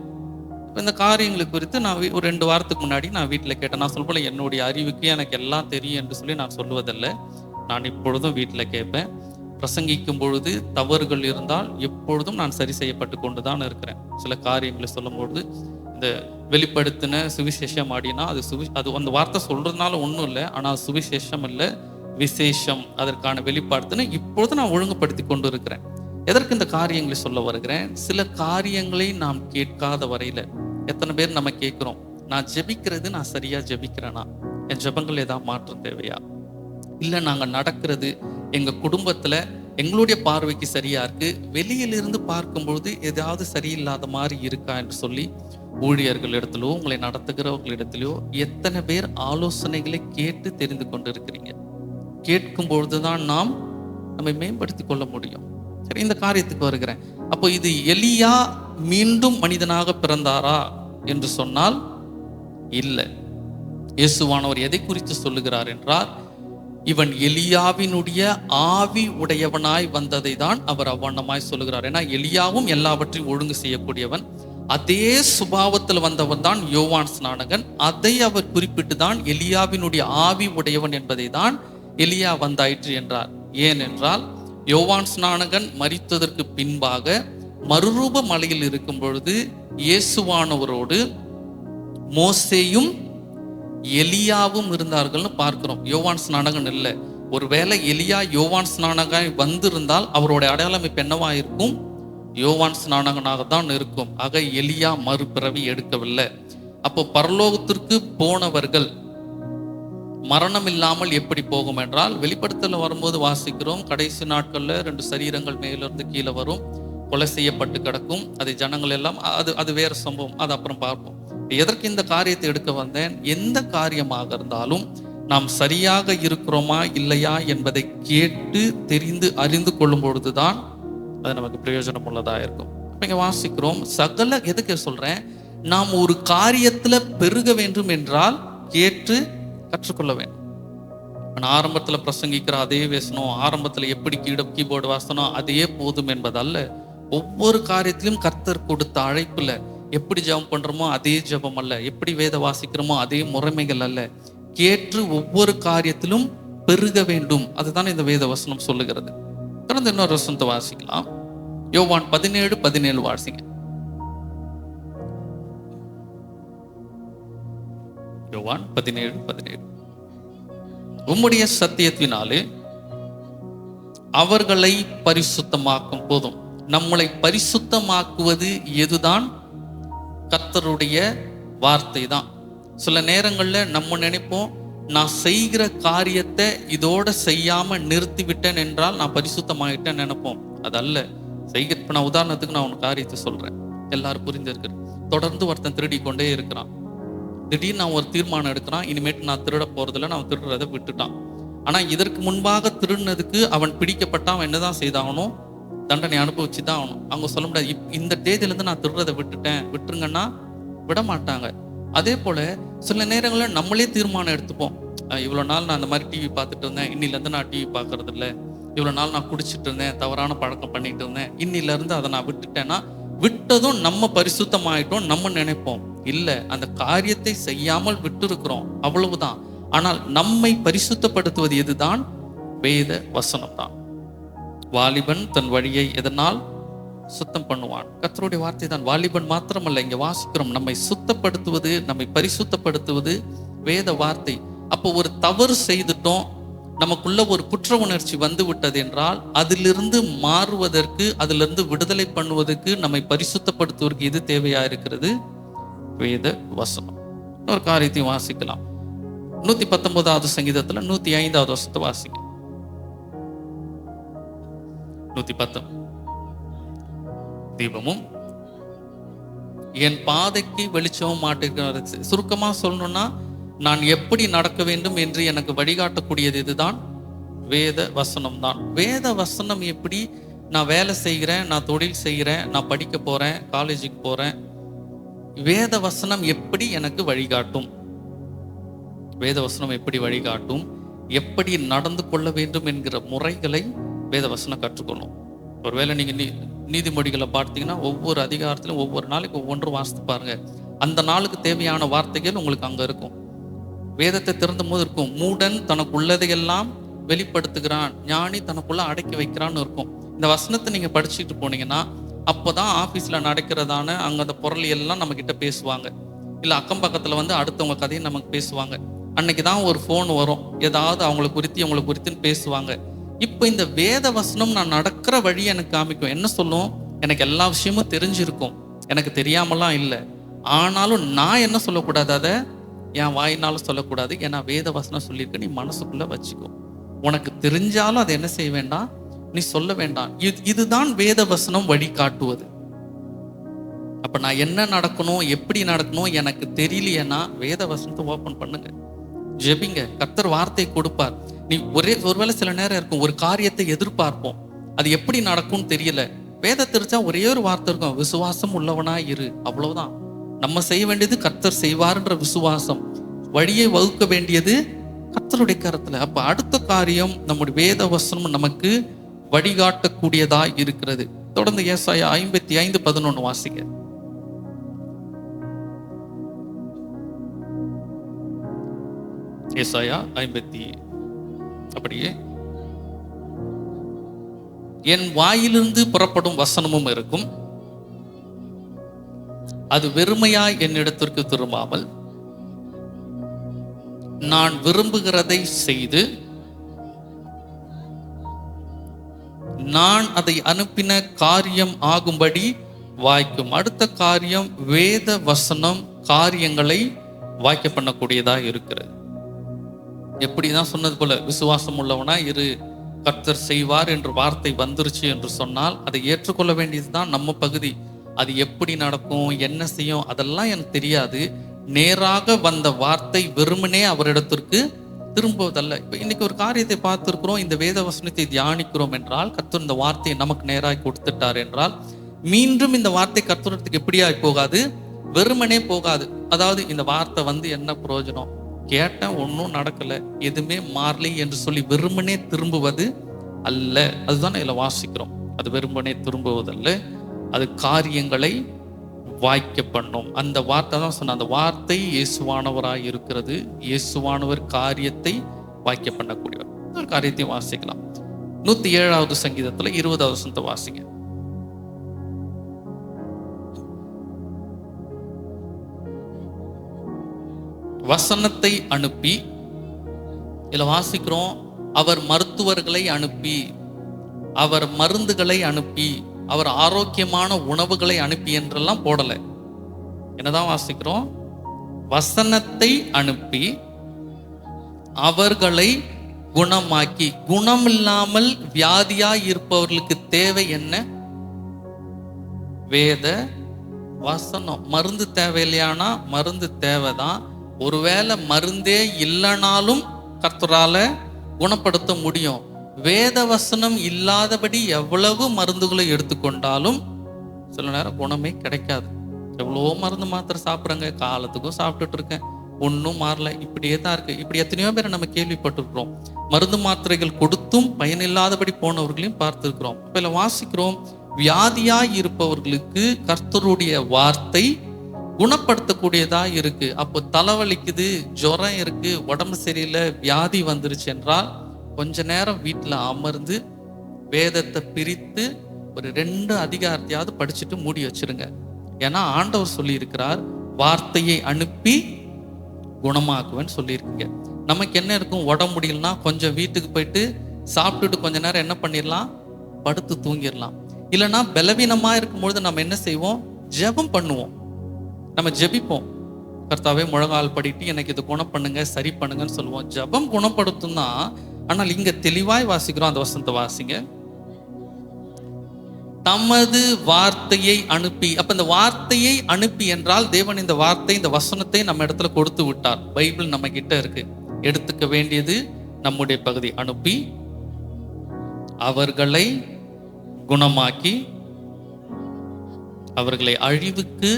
இந்த காரியங்களை குறித்து நான் ஒரு 2 வாரத்துக்கு முன்னாடி நான் வீட்டில் கேட்டேன். நான் சொல்ல என்னுடைய அறிவுக்கு எனக்கு எல்லாம் தெரியும் என்று சொல்லி நான் சொல்லுவதில்லை. நான் இப்பொழுதும் வீட்டில் கேட்பேன். பிரசங்கிக்கும் பொழுது தவறுகள் இருந்தால் எப்பொழுதும் நான் சரி செய்யப்பட்டு கொண்டு தான் இருக்கிறேன். சில காரியங்களை சொல்லும் பொழுது இந்த வெளிப்படுத்தின சுவிசேஷம் அப்படின்னா அது அந்த வார்த்தை சொல்றதுனால ஒன்றும் இல்லை. ஆனால் சுவிசேஷம் இல்லை, விசேஷம், அதற்கான வெளிப்பாடுன்னு இப்பொழுது நான் ஒழுங்குபடுத்தி கொண்டு இருக்கிறேன். எதற்கு இந்த காரியங்களை சொல்ல வருகிறேன்? சில காரியங்களை நாம் கேட்காத வரையில எத்தனை பேர் நம்ம கேட்கிறோம், நான் ஜெபிக்கிறது நான் சரியா ஜெபிக்கிறேனா? என் ஜெபங்கள் ஏதாவது மாற்றம் தேவையா? இல்லை நாங்கள் நடக்கிறது எங்க குடும்பத்துல எங்களுடைய பார்வைக்கு சரியா இருக்கு, வெளியிலிருந்து பார்க்கும்பொழுது ஏதாவது சரியில்லாத மாதிரி இருக்கா என்று சொல்லி ஊழியர்கள் இடத்திலோ உங்களை நடத்துகிறவர்களிடத்திலோ எத்தனை பேர் ஆலோசனைகளை கேட்டு தெரிந்து கொண்டு இருக்கிறீங்க? கேட்கும் பொழுதுதான் நாம் நம்மை மேம்படுத்தி கொள்ள முடியும். சரி, இந்த காரியத்துக்கு வருகிறேன். அப்போ இது எலியா மீண்டும் மனிதனாக பிறந்தாரா என்று சொன்னால் இல்லை. இயேசுவானவர் எதை குறித்து சொல்லுகிறார் என்றால், இவன் எலியாவினுடைய ஆவி உடையவனாய் வந்ததை தான் அவர் அவ்வண்ணமாய் சொல்லுகிறார். ஏன்னா எலியாவும் எல்லாவற்றையும் ஒழுங்கு செய்யக்கூடியவன். அதே சுபாவத்தில் வந்தவன் தான் யோவான் ஸ்நானகன். அதை அவர் குறிப்பிட்டு தான் எலியாவினுடைய ஆவி உடையவன் என்பதை தான் எலியா வந்தாயிற்று என்றார். ஏனென்றால் யோவான் ஸ்நானகன் மரித்ததற்கு பின்பாக மறுரூப மலையில் இருக்கும் பொழுது இயேசுவானவரோடு மோசேயும் எலியாவும் இருந்தார்கள்னு பார்க்கிறோம். யோவான் ஸ்நானகன் இல்லை. ஒருவேளை எலியா யோவான் ஸ்நானகன் வந்திருந்தால் அவருடைய அடையாளம் இப்ப என்னவா இருக்கும்? யோவான் ஸ்நானகனாக தான் இருக்கும். ஆக எலியா மறுபிறவி எடுக்கவில்லை. அப்போ பரலோகத்திற்கு போனவர்கள் மரணம் இல்லாமல் எப்படி போகும் என்றால், வெளிப்படுத்தல வரும்போது வாசிக்கிறோம், கடைசி நாட்கள்ல 2 சரீரங்கள் மேலிருந்து கீழே வரும், கொலை செய்யப்பட்டு கிடக்கும். அதை ஜனங்கள் எல்லாம் அது வேற சம்பவம், அது அப்புறம் பார்ப்போம். எதற்கு இந்த காரியத்தை எடுக்க வந்தேன்? எந்த காரியமாக இருந்தாலும் நாம் சரியாக இருக்கிறோமா இல்லையா என்பதை கேட்டு தெரிந்து அறிந்து கொள்ளும் பொழுதுதான் அது நமக்கு பிரயோஜனம் உள்ளதா இருக்கும். இப்ப இங்க வாசிக்கிறோம், சகல எதுக்கு சொல்றேன்? நாம் ஒரு காரியத்துல பெருக வேண்டும் என்றால் கேட்டு கற்றுக்கொள்ள வேண்டும். நான் ஆரம்பத்துல பிரசங்கிக்கிற அதே வேசனம், ஆரம்பத்துல எப்படி கீபோர்டு வாசனம் அதே போதும் என்பதல்ல. ஒவ்வொரு காரியத்திலும் கர்த்தர் கொடுத்த அழைப்புல எப்படி ஜெபம் பண்றோமோ அதே ஜெபம் அல்ல, எப்படி வேத வாசிக்கிறோமோ அதே முறைமைகள் அல்ல. கேட்டு ஒவ்வொரு காரியத்திலும் பெருக வேண்டும். அதுதான் இந்த வேத வசனம் சொல்லுகிறது. தொடர்ந்து இன்னொரு வசனத்தை வாசிக்கலாம். யோவான் 17:17 வாசிங்க. யோவான் 17:17. உம்முடைய சத்தியத்தினாலே அவர்களை பரிசுத்தமாக்கும் போதும். நம்மளை பரிசுத்தமாக்குவது எதுதான்? கர்த்தருடைய வார்த்தை தான். சில நேரங்கள்ல நம்ம நினைப்போம், நான் செய்கிற காரியத்தை இதோட செய்யாம நிறுத்தி விட்டேன் என்றால் நான் பரிசுத்தமாயிட்டேன் நினைப்போம். அதல்ல. இப்ப நான் உதாரணத்துக்கு நான் ஒரு காரியத்தை சொல்றேன், எல்லாரும் புரிஞ்சிருக்கிறேன். தொடர்ந்து ஒருத்தன் திருடி கொண்டே இருக்கிறான். திடீர்னு நான் ஒரு தீர்மானம் எடுக்கிறான், இனிமேட்டு நான் திருட போறதில்ல, நான் திருடுறதை விட்டுட்டான். ஆனா இதற்கு முன்பாக திருடினதுக்கு அவன் பிடிக்கப்பட்டா அவன் என்னதான் செய்தாகணும்? தண்டனை அனுபவிச்சு தான் ஆகணும். அவங்க சொல்ல முடியாது, இந்த தேதியிலேருந்து நான் திருடுறதை விட்டுருங்கன்னா விட மாட்டாங்க. அதே போல சில நேரங்களில் நம்மளே தீர்மானம் எடுத்துப்போம். இவ்வளோ நாள் நான் அந்த மாதிரி டிவி பார்த்துட்டு இருந்தேன், இன்னிலேருந்து நான் டிவி பார்க்கறது இல்லை. இவ்வளோ நாள் நான் குடிச்சிட்டு இருந்தேன், தவறான பழக்கம் பண்ணிட்டு இருந்தேன், இன்னிலேருந்து அதை நான் விட்டுட்டேன்னா, விட்டதும் நம்ம பரிசுத்தமாயிட்டோம் நம்ம நினைப்போம். இல்லை, அந்த காரியத்தை செய்யாமல் விட்டு இருக்கிறோம், அவ்வளவுதான். ஆனால் நம்மை பரிசுத்தப்படுத்துவது எதுதான்? வேத வசனம் தான். வாலிபன் தன் வழியை எதனால் சுத்தம் பண்ணுவான்? கர்த்தருடைய வார்த்தை தான். வாலிபன் மாத்திரமல்ல, இங்க வாசிக்கிறோம், நம்மை சுத்தப்படுத்துவது, நம்மை பரிசுத்தப்படுத்துவது வேத வார்த்தை. அப்போ ஒரு தவறு செய்துட்டோம், நமக்குள்ள ஒரு குற்ற உணர்ச்சி வந்து விட்டது என்றால், அதிலிருந்து மாறுவதற்கு, அதிலிருந்து விடுதலை பண்ணுவதற்கு, நம்மை பரிசுத்தப்படுத்துவதற்கு எது தேவையா இருக்கிறது? வேத வசனம். ஒரு காரியத்தையும் வாசிக்கலாம். 119வது சங்கீதத்துல 105வது வசனத்தை வாசிங்க. 110. தீபமும் என் பாதைக்கு வெளிச்சமும் மாட்டிருக்கிறது. சுருக்கமா சொல்லணும்னா, நான் எப்படி நடக்க வேண்டும் என்று எனக்கு வழிகாட்டக்கூடியது இதுதான் வேத வசனம் தான். வேத வசனம் எப்படி? நான் வேலை செய்கிறேன், நான் தொழில் செய்கிறேன், நான் படிக்க போறேன், காலேஜுக்கு போறேன், வேத வசனம் எப்படி எனக்கு வழிகாட்டும்? வேத வசனம் எப்படி வழிகாட்டும்? எப்படி நடந்து கொள்ள வேண்டும் என்கிற முறைகளை வேத வசனம் கற்றுக்கணும். ஒருவேளை நீங்க நீதிமொழிகளை பார்த்தீங்கன்னா, ஒவ்வொரு அதிகாரத்திலும் ஒவ்வொரு நாளைக்கு ஒவ்வொன்றும் வாசித்து பாருங்க. அந்த நாளுக்கு தேவையான வார்த்தைகள் உங்களுக்கு அங்க இருக்கும். வேதத்தை திறந்த போது இருக்கும், மூடன் தனக்குள்ளதையெல்லாம் வெளிப்படுத்துகிறான், ஞானி தனக்குள்ள அடக்கி வைக்கிறான்னு இருக்கும். இந்த வசனத்தை நீங்க படிச்சுட்டு போனீங்கன்னா, அப்போதான் ஆஃபீஸ்ல நடக்கிறதான அங்க அந்த பொருள் எல்லாம் நம்ம கிட்ட பேசுவாங்க. இல்லை அக்கம் பக்கத்துல வந்து அடுத்தவங்க கதையை நமக்கு பேசுவாங்க. அன்னைக்கு தான் ஒரு ஃபோன் வரும், ஏதாவது அவங்களை குறித்துன்னு பேசுவாங்க. இப்போ இந்த வேத வசனம் நான் நடக்கிற வழி எனக்கு காமிக்கும். என்ன சொல்லும்? எனக்கு எல்லா விஷயமும் தெரிஞ்சிருக்கும், எனக்கு தெரியாமலாம் இல்லை. ஆனாலும் நான் என்ன சொல்லக்கூடாது? அதை என் வாயினாலும் சொல்லக்கூடாது. ஏன்னா வேத வசனம் சொல்லியிருக்கு, நீ மனசுக்குள்ள வச்சுக்கோ. உனக்கு தெரிஞ்சாலும் அதை என்ன செய்ய வேண்டாம், நீ சொல்ல வேண்டாம். இதுதான் வேத வசனம் வழிகாட்டுவது. அப்ப நான் என்ன நடக்கணும், எப்படி நடக்கணும் எனக்கு தெரியலையேன்னா வேத வசனத்தை ஓபன் பண்ணுங்க, ஜெபிங்க, கர்த்தர் வார்த்தை கொடுப்பார். நீ ஒருவேளை சில நேரம் இருக்கும், ஒரு காரியத்தை எதிர்பார்ப்போம், அது எப்படி நடக்கும்னு தெரியல. வேத தெரிஞ்சா ஒரே ஒரு வார்த்தை இருக்கும், விசுவாசம் உள்ளவனா இரு. அவ்வளவுதான். நம்ம செய்ய வேண்டியது கர்த்தர் செய்வார்ன்ற விசுவாசம். வழியை வகுக்க வேண்டியது கர்த்தருடைய கரத்துல. அப்ப அடுத்த காரியம் நம்முடைய வேத வசனம் நமக்கு வழிகாட்டக்கூடியதா இருக்கிறது. தொடர்ந்து ஏசாயா 55:11 வாசிங்க. ஏசாயா 50. அப்படியே என் வாயிலிருந்து புறப்படும் வசனமும் இருக்கும், அது வெறுமையாய் என்னிடத்திற்கு திரும்பாமல் நான் விரும்புகிறதை செய்து நான் அதை அனுப்பின காரியம் ஆகும்படி வாய்க்கும். அடுத்த காரியம், வேத வசனம் காரியங்களை வாய்க்க பண்ணக்கூடியதா இருக்கிறது. எப்படிதான் சொன்னது போல, விசுவாசம் உள்ளவனா இரு, கர்த்தர் செய்வார் என்று வார்த்தை வந்துருச்சு என்று சொன்னால் அதை ஏற்றுக்கொள்ள வேண்டியதுதான் நம்ம பகுதி. அது எப்படி நடக்கும், என்ன செய்யும், அதெல்லாம் எனக்கு தெரியாது. நேராக வந்த வார்த்தை வெறுமனே அவரிடத்திற்கு திரும்புவதல்ல. இப்ப இன்னைக்கு ஒரு காரியத்தை பார்த்திருக்கிறோம், இந்த வேத வசனத்தை தியானிக்கிறோம் என்றால், கர்த்தர் இந்த வார்த்தையை நமக்கு நேராக கொடுத்துட்டார் என்றால், மீண்டும் இந்த வார்த்தை கர்த்தருக்கு எப்படியாய் போகாது, வெறுமனே போகாது. அதாவது இந்த வார்த்தை வந்து என்ன பிரயோஜனம், கேட்டேன் ஒன்றும் நடக்கல, எதுவுமே மாறலை என்று சொல்லி வெறுமனே திரும்புவது அல்ல. அதுதான் இதுல வாசிக்கிறோம். அது வெறுமனே திரும்புவதல்ல, அது காரியங்களை வாய்க்க பண்ணும். அந்த வார்த்தை தான் சொன்ன, அந்த வார்த்தை இயேசுவானவராய் இருக்கிறது. இயேசுவானவர் காரியத்தை வாய்க்க பண்ணக்கூடியவர். ஒரு காரியத்தையும் வாசிக்கலாம். 107வது சங்கீதத்துல 20வது வசனத்தை வாசிங்க. வசனத்தை அனுப்பி, இதுல வாசிக்கிறோம், அவர் மருத்துவர்களை அனுப்பி, அவர் மருந்துகளை அனுப்பி, அவர் ஆரோக்கியமான உணவுகளை அனுப்பி என்றெல்லாம் போடல. என்னதான் வாசிக்கிறோம்? வசனத்தை அனுப்பி அவர்களை குணமாக்கி. குணம் இல்லாமல் வியாதியாய் இருப்பவர்களுக்கு தேவை என்ன? வேத வசனம். மருந்து தேவையில்லையானா மருந்து தேவைதான். ஒருவேளை மருந்தே இல்லைனாலும் கர்த்தரால குணப்படுத்த முடியும். வேத வசனம் இல்லாதபடி எவ்வளவு மருந்துகளை எடுத்துக்கொண்டாலும் சில நேரம் குணமே கிடைக்காது. எவ்வளோ மருந்து மாத்திரை சாப்பிட்றங்க, காலத்துக்கும் சாப்பிட்டுட்டு இருக்கேன், ஒன்றும் மாறல, இப்படியே தான் இருக்கு. இப்படி எத்தனையோ பேரை நம்ம கேள்விப்பட்டிருக்கிறோம். மருந்து மாத்திரைகள் கொடுத்தும் பயனில்லாதபடி போனவர்களையும் பார்த்திருக்கிறோம். இப்ப இதுல வாசிக்கிறோம், வியாதியாய் இருப்பவர்களுக்கு கர்த்தருடைய வார்த்தை குணப்படுத்தக்கூடியதா இருக்கு. அப்போ தலைவலிக்குது, ஜுரம் இருக்கு, உடம்பு சரியில்லை, வியாதி வந்துருச்சு என்றால் கொஞ்ச நேரம் வீட்டில் அமர்ந்து வேதத்தை பிரித்து ஒரு 2 அதிகாரத்தையாவது படிச்சுட்டு மூடி வச்சிருங்க. ஏன்னா ஆண்டவர் சொல்லி இருக்கிறார், வார்த்தையை அனுப்பி குணமாக்குவேன்னு சொல்லியிருக்கீங்க. நமக்கு என்ன இருக்கும்? உடம்பு முடியலன்னா கொஞ்சம் வீட்டுக்கு போயிட்டு சாப்பிட்டுட்டு கொஞ்ச நேரம் என்ன பண்ணிடலாம்? படுத்து தூங்கிடலாம். இல்லைன்னா பலவீனமா இருக்கும்பொழுது நம்ம என்ன செய்வோம்? ஜெபம் பண்ணுவோம். நம்ம ஜெபிப்போம், கர்த்தாவே முழங்கால் படிட்டு எனக்கு இது குணம் பண்ணுங்க, சரி பண்ணுங்கன்னு சொல்லுவோம். ஜெபம் குணப்படுத்தும் தான். ஆனால் இங்க தெளிவாய் வாசிக்கிறோம். அந்த வசனத்தை வாசிங்க. தமது வார்த்தையை அனுப்பி. அப்ப இந்த வார்த்தையை அனுப்பி என்றால் தேவன் இந்த வார்த்தை, இந்த வசனத்தை நம்ம இடத்துல கொடுத்து விட்டார். பைபிள் நம்ம கிட்ட இருக்கு. எடுத்துக்க வேண்டியது நம்முடைய பகுதி. அனுப்பி அவர்களை குணமாக்கி, அவர்களை அழிவுக்கு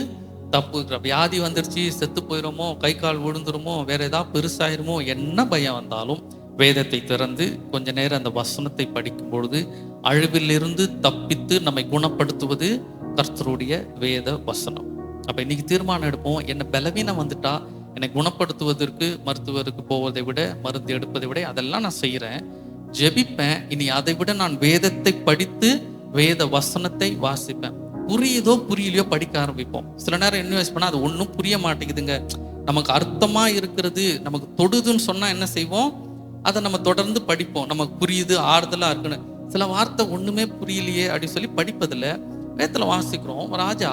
தப்பு. வியாதி வந்துருச்சு, செத்து போயிடுமோ, கை கால் விழுந்துருமோ, வேற ஏதாவது பெருசாயிருமோ, என்ன பயம் வந்தாலும் வேதத்தை திறந்து கொஞ்ச நேரம் அந்த வசனத்தை படிக்கும் பொழுது அழிவிலிருந்து தப்பித்து நம்மை குணப்படுத்துவது கர்த்தருடைய வேத வசனம். அப்ப இன்னைக்கு தீர்மானம் எடுப்போம், என்ன பலவீனம் வந்துட்டா என்னை குணப்படுத்துவதற்கு மருத்துவருக்கு போவதை விட, மருந்து எடுப்பதை விட அதெல்லாம் நான் செய்யறேன், ஜெபிப்பேன். இனி அதை விட நான் வேதத்தை படித்து வேத வசனத்தை வாசிப்பேன். புரியுதோ புரியலையோ படிக்க ஆரம்பிப்போம். சில நேரம் இன்வெஸ்ட் பண்ணா அது ஒன்றும் புரிய மாட்டேங்குதுங்க. நமக்கு அர்த்தமா இருக்கிறது, நமக்கு தொடுதுன்னு சொன்னா என்ன செய்வோம்? அதை நம்ம தொடர்ந்து படிப்போம். நமக்கு புரியுது, ஆறுதலா இருக்குன்னு. சில வார்த்தை ஒண்ணுமே புரியலையே அப்படின்னு சொல்லி படிப்பதில்ல. வேதத்துல வாசிக்கிறோம், ராஜா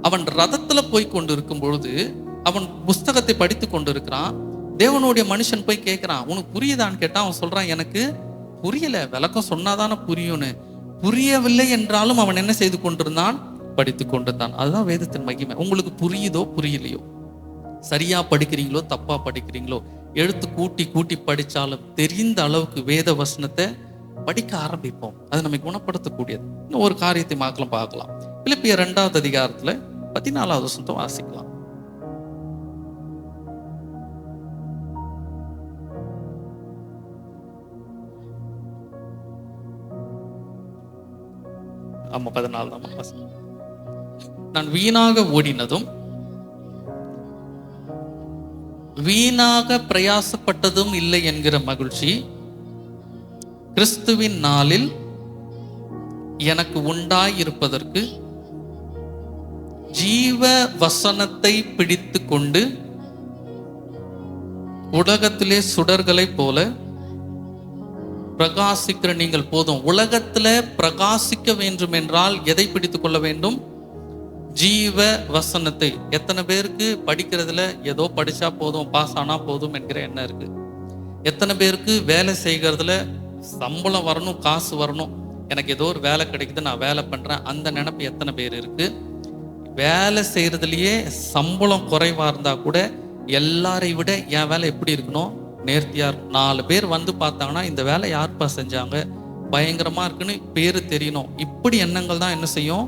அவன் ரதத்துல போய் கொண்டு இருக்கும் பொழுது அவன் புஸ்தகத்தை படித்து கொண்டு இருக்கிறான். தேவனுடைய மனுஷன் போய் கேட்கிறான், உனக்கு புரியுதான்னு கேட்டா அவன் சொல்றான், எனக்கு புரியல, விளக்கம் சொன்னாதானே புரியும்னு. புரியவில்லை என்றாலும் அவன் என்ன செய்து கொண்டிருந்தான்? படித்து கொண்டிருந்தான். அதுதான் வேதத்தின் மகிமை. உங்களுக்கு புரியுதோ புரியலையோ, சரியா படிக்கிறீங்களோ தப்பா படிக்கிறீங்களோ, எழுத்து கூட்டி கூட்டி படிச்சாலும் தெரிந்த அளவுக்கு வேத வசனத்தை படிக்க ஆரம்பிப்போம். அது நம்மை குணப்படுத்தக்கூடியது. இன்னும் ஒரு காரியத்தை பார்க்கலாம். பிலிப்பியர் 2வது அதிகாரத்துல 14வது வசனத்தை வாசிக்கலாம். ஆமா 14 தான். நான் வீணாக ஓடினதும் வீணாக பிரயாசப்பட்டதும் இல்லை என்கிற மகிழ்ச்சி கிறிஸ்துவின் நாளில் எனக்கு உண்டாயிருப்பதற்கு ஜீவ வசனத்தை பிடித்து கொண்டு உலகத்திலே சுடர்களை போல பிரகாசிக்கிற நீங்கள் போதும். உலகத்துல பிரகாசிக்க வேண்டும் என்றால் எதை பிடித்து கொள்ள வேண்டும்? ஜீவ வசனத்தை. எத்தனை பேருக்கு படிக்கிறதுல ஏதோ படிச்சா போதும், பாஸ் ஆனா போதும் என்கிற எண்ணம் இருக்கு? எத்தனை பேருக்கு வேலை செய்கிறதுல சம்பளம் வரணும், காசு வரணும், எனக்கு ஏதோ ஒரு வேலை கிடைக்குது, நான் வேலை பண்றேன், அந்த நினைப்பு எத்தனை பேர் இருக்கு? வேலை செய்யறதுலயே சம்பளம் குறைவா இருந்தா கூட எல்லாரை விட என் வேலை எப்படி இருக்கணும்? நேர்த்தியா இருக்கும். 4 பேர் வந்து பார்த்தாங்கன்னா இந்த வேலை யார்ப்பா செஞ்சாங்க, பயங்கரமா இருக்குன்னு பேரு தெரியணும். இப்படி எண்ணங்கள் தான் என்ன செய்யும்?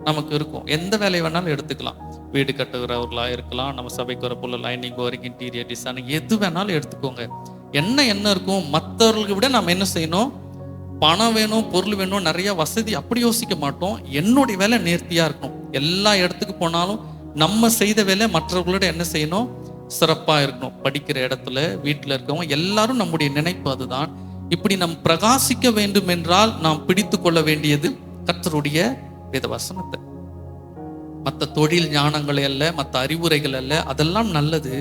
நமக்கு இருக்கும். எந்த வேலை வேணாலும் எடுத்துக்கலாம். வீடு கட்டுகிறவர்களா இருக்கலாம், நம்ம சபைக்கு வர போல லைனிங் ஒர்க், இன்டீரியர் டிசைன், எது வேணாலும் எடுத்துக்கோங்க. என்ன இருக்கும்? மற்றவர்களுக்கு விட நம்ம என்ன செய்யணும்? பணம் வேணும், பொருள் வேணும், நிறைய வசதி அப்படி யோசிக்க மாட்டோம். என்னுடைய வேலை நேர்த்தியா இருக்கணும். எல்லா இடத்துக்கு போனாலும் நம்ம செய்த வேலை மற்றவர்களோட என்ன செய்யணும், சிறப்பா இருக்கணும். படிக்கிற இடத்துல, வீட்டில் இருக்கவங்க எல்லாரும் நம்முடைய நினைப்பு அதுதான். இப்படி நம் பிரகாசிக்க வேண்டும் என்றால் நாம் பிடித்து கொள்ள வேண்டியது கர்த்தருடைய வேத வசனத்தை. மற்ற தொழில் ஞானங்களை அல்ல, மற்ற அறிவுரைகள் அல்ல, அதெல்லாம் நல்லது.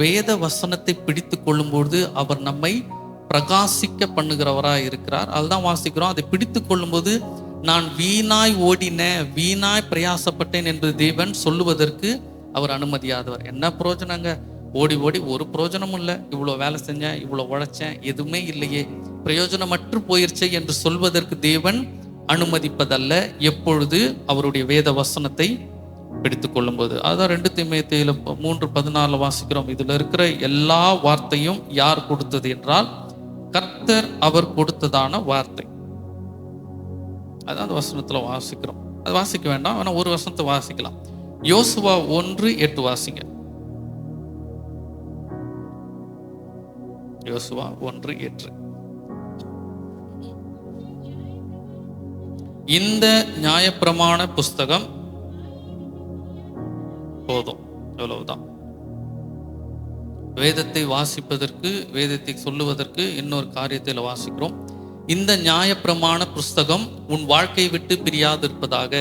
வேத வசனத்தை பிடித்து கொள்ளும்போது அவர் நம்மை பிரகாசிக்க பண்ணுகிறவராய் இருக்கிறார். அதுதான் வாசிக்கிறோம். அதை பிடித்து கொள்ளும்போது நான் வீணாய் ஓடினேன், வீணாய் பிரயாசப்பட்டேன் என்று தேவன் சொல்லுவதற்கு அவர் அனுமதியாதவர். என்ன பிரயோஜனங்க, ஓடி ஓடி ஒரு பிரயோஜனமும் இல்லை, இவ்வளோ வேலை செஞ்சேன், இவ்வளோ உழைச்சேன், எதுவுமே இல்லையே, பிரயோஜனமற்று போயிருச்சே என்று சொல்வதற்கு தேவன் அனுமதிப்பதல்ல. எப்பொழுது அவருடைய வேத வசனத்தை பிடித்து கொள்ளும்போது. அதான் 2 தீமோத்தேயுல 3:14 வாசிக்கிறோம். இதுல இருக்கிற எல்லா வார்த்தையும் யார் கொடுத்தது என்றால் கர்த்தர் அவர் கொடுத்ததான வார்த்தை. அதான் அந்த வசனத்துல வாசிக்கிறோம். அது வாசிக்க வேண்டாம், ஆனா ஒரு வசனத்தை வாசிக்கலாம். யோசுவா 1:8 வாசிங்க. யோசுவா 1:8. இந்த நியாயப்பிரமாண புஸ்தகம் போதும், எவ்வளவுதான். வேதத்தை வாசிப்பதற்கு, வேதத்தை சொல்லுவதற்கு இன்னொரு காரியத்தில் வாசிக்கிறோம். இந்த நியாயப்பிரமாண புஸ்தகம் உன் வாழ்க்கையை விட்டு பிரியாதிருப்பதாக,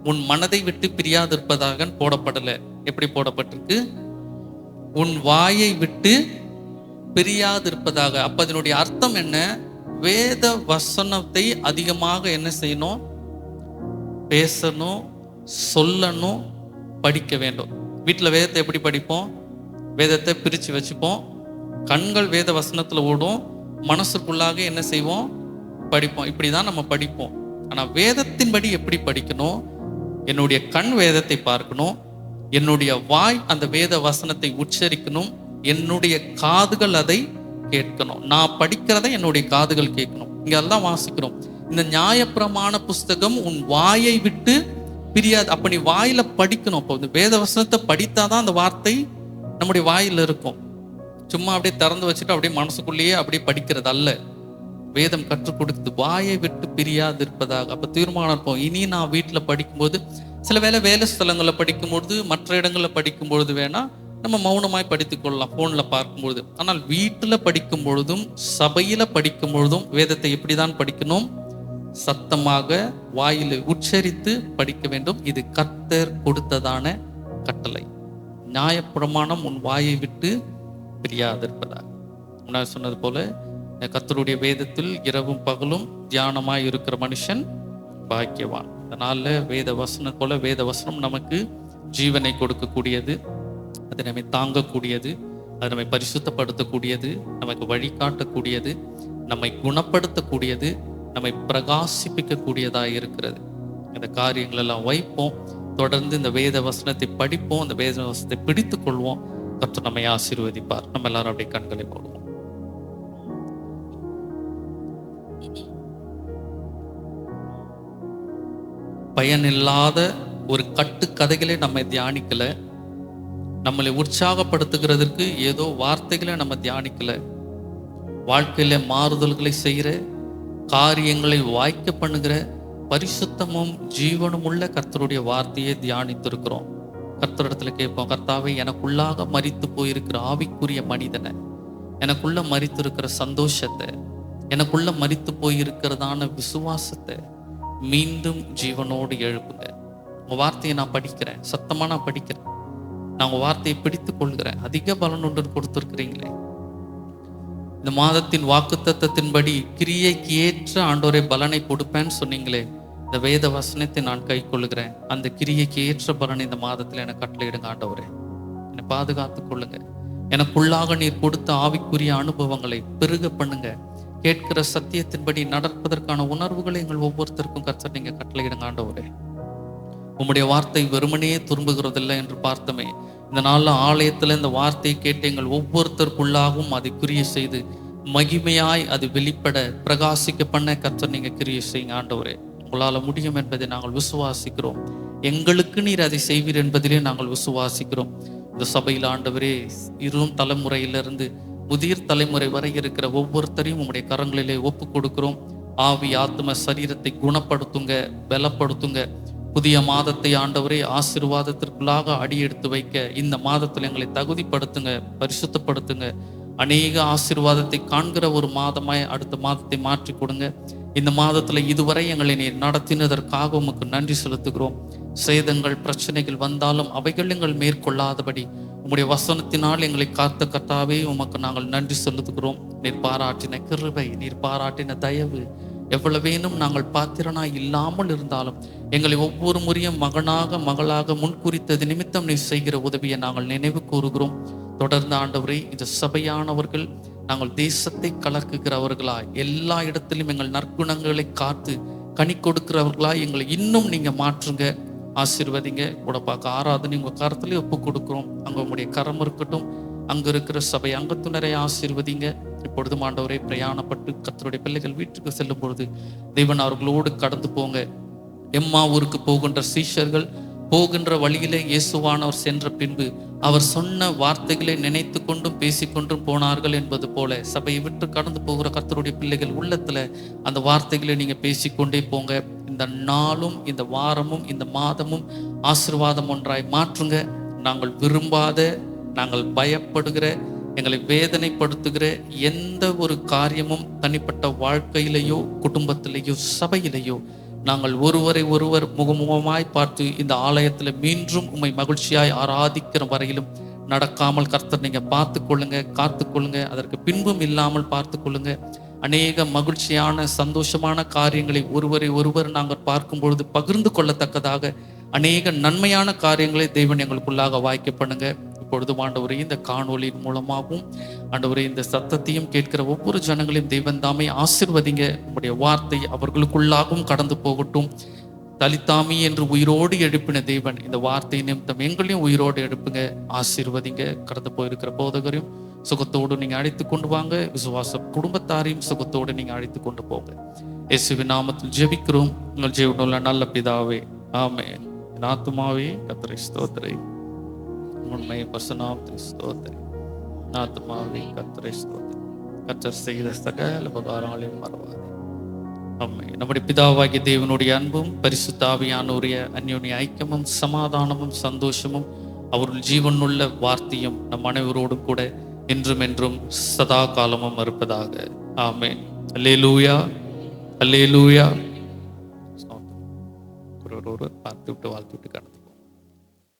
உன் மனதை விட்டு பிரியாதிருப்பதாக போடப்படலை. எப்படி போடப்பட்டிருக்கு? உன் வாயை விட்டு பிரியாதிருப்பதாக. அப்ப அதனுடைய அர்த்தம் என்ன? வேத வசனத்தை அதிகமாக என்ன செய்யணும்? பேசணும், சொல்லணும், படிக்க வேண்டும். வீட்டில் வேதத்தை எப்படி படிப்போம்? வேதத்தை பிரித்து வச்சுப்போம். கண்கள் வேத வசனத்தில் ஓடும், மனசுக்குள்ளாக என்ன செய்வோம்? படிப்போம். இப்படி தான் நம்ம படிப்போம். ஆனால் வேதத்தின்படி எப்படி படிக்கணும்? என்னுடைய கண் வேதத்தை பார்க்கணும், என்னுடைய வாய் அந்த வேத வசனத்தை உச்சரிக்கணும், என்னுடைய காதுகள் அதை கேட்கணும். நான் படிக்கிறதை என்னுடைய காதுகள் கேட்கணும். இங்க எல்லாம் வாசிக்கிறோம். இந்த நியாயப்பிரமாண புஸ்தகம் உன் வாயை விட்டு பிரியாது. அப்ப நீ வாயில படிக்கணும். அப்போ இந்த வேத வசனத்தை படித்தாதான் அந்த வார்த்தை நம்முடைய வாயில இருக்கும். சும்மா அப்படியே திறந்து வச்சுட்டு அப்படியே மனசுக்குள்ளேயே அப்படியே படிக்கிறது அல்ல. வேதம் கற்றுக் கொடுத்து வாயை விட்டு பிரியாது இருப்பதாக. அப்ப தீர்மானம் இருப்போம், இனி நான் வீட்டுல படிக்கும்போது, சில வேலை ஸ்தலங்களில் படிக்கும்பொழுது, மற்ற இடங்களில் படிக்கும்பொழுது வேணா நம்ம மௌனமாய் படித்துக் கொள்ளலாம், போன்ல பார்க்கும்பொழுது. ஆனால் வீட்டுல படிக்கும் பொழுதும் சபையில படிக்கும் பொழுதும் வேதத்தை எப்படிதான் படிக்கணும்? சத்தமாக வாயில உச்சரித்து படிக்க வேண்டும். இது கர்த்தர் கொடுத்ததான கட்டளை. நியாயப்பிரமாணம் உன் வாயை விட்டு பிரியாதிருப்பதாக. முன்னாடி சொன்னது போல கர்த்தருடைய வேதத்தில் இரவும் பகலும் தியானமாய் இருக்கிற மனுஷன் பாக்கியவான். அதனால வேத வசனம் போல வேத வசனம் நமக்கு ஜீவனை கொடுக்கக்கூடியது, அது நம்மை தாங்கக்கூடியது, அது நம்மை பரிசுத்தப்படுத்தக்கூடியது, நமக்கு வழிகாட்டக்கூடியது, நம்மை குணப்படுத்தக்கூடியது, நம்மை பிரகாசிப்பிக்கக்கூடியதாக இருக்கிறது. இந்த காரியங்கள் எல்லாம் வைப்போம். தொடர்ந்து இந்த வேத வசனத்தை படிப்போம், இந்த வேத வசனத்தை பிடித்துக் கொள்வோம். கர்த்தர் நம்மை ஆசீர்வதிப்பார். நம்ம எல்லாரும் அப்படியே கண்களை மூடுவோம். பயனில்லாத ஒரு கட்டுக்கதைகளை நம்ம தியானிக்கல, நம்மளை உற்சாகப்படுத்துகிறதுக்கு ஏதோ வார்த்தைகளை நம்ம தியானிக்கல. வாழ்க்கையில மாறுதல்களை செய்கிற, காரியங்களை வாய்க்க பண்ணுகிற, பரிசுத்தமும் ஜீவனும் உள்ள கர்த்தருடைய வார்த்தையை தியானித்திருக்கிறோம். கர்த்தரிடத்துல கேட்போம், கர்த்தாவே எனக்குள்ளாக மரித்து போயிருக்கிற ஆவிக்குரிய மனிதனை, எனக்குள்ள மரித்திருக்கிற சந்தோஷத்தை, எனக்குள்ள மரித்து போயிருக்கிறதான விசுவாசத்தை மீண்டும் ஜீவனோடு எழுப்புங்க. உங்க வார்த்தையை நான் படிக்கிறேன், சத்தமா நான் படிக்கிறேன், நான் உங்க வார்த்தையை பிடித்து கொள்கிறேன். அதிக பலன் ஒன்று கொடுத்திருக்கிறீங்களே. இந்த மாதத்தின் வாக்குத்தத்தத்தின்படி கிரியைக்கு ஏற்ற ஆண்டவரே பலனை கொடுப்பேன்னு சொன்னீங்களே. இந்த வேத வசனத்தை நான் கை கொள்ளுகிறேன். அந்த கிரியைக்கு ஏற்ற பலனை இந்த மாதத்தில் எனக்கு கட்டளையிடுங்க ஆண்டவரே. என்னை பாதுகாத்து கொள்ளுங்க. எனக்குள்ளாக நீர் கொடுத்த ஆவிக்குரிய அனுபவங்களை பெருக பண்ணுங்க. கேட்கிற சத்தியத்தின்படி நடப்பதற்கான உணர்வுகளை எங்கள் ஒவ்வொருத்தருக்கும் கர்த்தர் நீங்க கட்டளையிடுங்க ஆண்டவரே. உம்முடைய வார்த்தை வெறுமனே திரும்புகிறதில்லை என்று பார்த்தமே. இந்த நாளில் ஆலயத்தில் இந்த வார்த்தையை கேட்டு எங்கள் ஒவ்வொருத்தருக்குள்ளாகவும் அதை கிரியை செய்து மகிமையாய் அது வெளிப்பட பிரகாசிக்க பண்ண கர்த்தர் நீங்க கிரியை செய்யுங்க ஆண்டவரே. உங்களால் முடியும் என்பதை நாங்கள் விசுவாசிக்கிறோம். எங்களுக்கு நீர் அதை செய்வீர் என்பதிலே நாங்கள் விசுவாசிக்கிறோம். இந்த சபையில் ஆண்டவரே, இரும் தலைமுறையிலிருந்து முதிர் தலைமுறை வரை இருக்கிற ஒவ்வொருத்தரையும் உங்களுடைய கரங்களிலே ஒப்பு கொடுக்கிறோம். ஆவி ஆத்ம சரீரத்தை குணப்படுத்துங்க, பலப்படுத்துங்க. புதிய மாதத்தை ஆண்டவரே ஆசீர்வாதத்திற்குள்ளாக அடி எடுத்து வைக்க இந்த மாதத்தில் எங்களை தகுதிப்படுத்துங்க, பரிசுத்தப்படுத்துங்க. அநேக ஆசீர்வாதத்தை காண்கிற ஒரு மாதமாய் அடுத்த மாதத்தை மாற்றி கொடுங்க. இந்த மாதத்துல இதுவரை எங்களை நீர் நடத்தினதற்காக உமக்கு நன்றி செலுத்துகிறோம். சேதங்கள் பிரச்சனைகள் வந்தாலும் அவைகள் எங்கள் மேற்கொள்ளாதபடி உம்முடைய வசனத்தினால் எங்களை காத்த கர்த்தாவே உமக்கு நாங்கள் நன்றி செலுத்துகிறோம். நீர் பாராட்டின கிருபை, நீர் பாராட்டின தயவு எவ்வளவேனும் நாங்கள் பாத்திரனாய் இல்லாமல் இருந்தாலும் எங்களை ஒவ்வொரு முறையும் மகனாக மகளாக முன்குறித்தது நிமித்தம் நீ செய்கிற உதவியை நாங்கள் நினைவு கூறுகிறோம். தொடர்ந்து ஆண்டவரே, இந்த சபையானவர்கள் நாங்கள் தேசத்தை கலக்குகிறவர்களாய், எல்லா இடத்திலும் எங்கள் நற்குணங்களை காத்து கனி கொடுக்கிறவர்களாய் எங்களை இன்னும் நீங்க மாற்றுங்க, ஆசீர்வதிங்க. கூட பார்க்க ஆராதனை உங்க கரத்திலே ஒப்பு கொடுக்கிறோம். அங்க உங்களுடைய கரம் இருக்கட்டும். அங்க இருக்கிற சபை அங்கத்தினரை ஆசீர்வதிங்க. இப்பொழுதும் ஆண்டவரே, பிரயாணப்பட்டு கர்த்தருடைய பிள்ளைகள் வீட்டுக்கு செல்லும் பொழுது தேவன் அவர்களோடு கடந்து போங்க. எம்மா ஊருக்கு போகின்ற சீஷர்கள் போகின்ற வழியிலே இயேசுவானவர் சென்ற பின்பு அவர் சொன்ன வார்த்தைகளை நினைத்து கொண்டும் பேசிக்கொண்டும் போனார்கள் என்பது போல சபையை விட்டு கடந்து போகிற கர்த்தருடைய பிள்ளைகள் உள்ளத்துல அந்த வார்த்தைகளை நீங்க பேசிக்கொண்டே போங்க. இந்த நாளும் இந்த வாரமும் இந்த மாதமும் ஆசீர்வாதம் ஒன்றாய் மாற்றுங்க. நாங்கள் விரும்பாத, நாங்கள் பயப்படுகிற, எங்களை வேதனைப்படுத்துகிற எந்த ஒரு காரியமும் தனிப்பட்ட வாழ்க்கையிலேயோ குடும்பத்திலேயோ சபையிலேயோ நாங்கள் ஒருவரை ஒருவர் முகமுகமாய் பார்த்து இந்த ஆலயத்தில் மீண்டும் உம்மை மகிழ்ச்சியாய் ஆராதிக்கிற வரையிலும் நடக்காமல் கர்த்தர் நீங்க பார்த்து கொள்ளுங்க, காத்து கொள்ளுங்க. அதற்கு பின்பும் இல்லாமல் பார்த்து கொள்ளுங்க. அநேக மகிழ்ச்சியான சந்தோஷமான காரியங்களை ஒருவரை ஒருவர் நாங்கள் பார்க்கும் பொழுது பகிர்ந்து கொள்ளத்தக்கதாக அநேக நன்மையான காரியங்களை தேவன் எங்களுக்குள்ளாக வாய்க்க பண்ணுங்க. இப்பொழுது ஆண்டவரே, இந்த காணொலியின் மூலமாகவும் ஆண்டவரே இந்த சத்தத்தையும் கேட்கிற ஒவ்வொரு ஜனங்களையும் தெய்வம் தாமே ஆசீர்வதிங்க. உங்களுடைய வார்த்தை அவர்களுக்குள்ளாகவும் கடந்து போகட்டும். தலித்தாமி என்று உயிரோடு எழுப்பின தேவன் இந்த வார்த்தை நிமித்தம் எங்களையும் உயிரோடு எழுப்புங்க, ஆசீர்வதிங்க. கடந்து போயிருக்கிற போதகரையும் சுகத்தோடு நீங்க அழைத்து கொண்டு வாங்க. விசுவாச குடும்பத்தாரையும் சுகத்தோடு நீங்க அழைத்து கொண்டு போங்க. இயேசுவின் நாமத்தில் ஜெபிக்கிறோம் உங்கள் ஜீவனுள்ள நல்ல பிதாவே, ஆமென். என் ஆத்துமாவே கர்த்தரை ஸ்தோத்திரை, உண்மை பசுநாமத்தில் ஸ்தோத்திரை. ஆத்துமாவே கர்த்தரை ஸ்தோத்திரை. கர்த்தர் செய்த சகல உபகாரங்களையும் மறவாதே. ஆமென். நம்முடைய பிதாவாகிய தேவனுடைய அன்பும் பரிசுத்த ஆவியானவருடைய அந்யோன்ய ஐக்கியமும் சமாதானமும் சந்தோஷமும் அவருடைய ஜீவனுள்ள வார்த்தையும் நம் அனைவரோடும் கூட என்றும் என்றும் சதா காலமும் இருப்பதாக. ஆமென். அல்லேலூயா, அல்லேலூயா. ஒருவர் பார்த்து விட்டு வாழ்த்து விட்டு கடந்து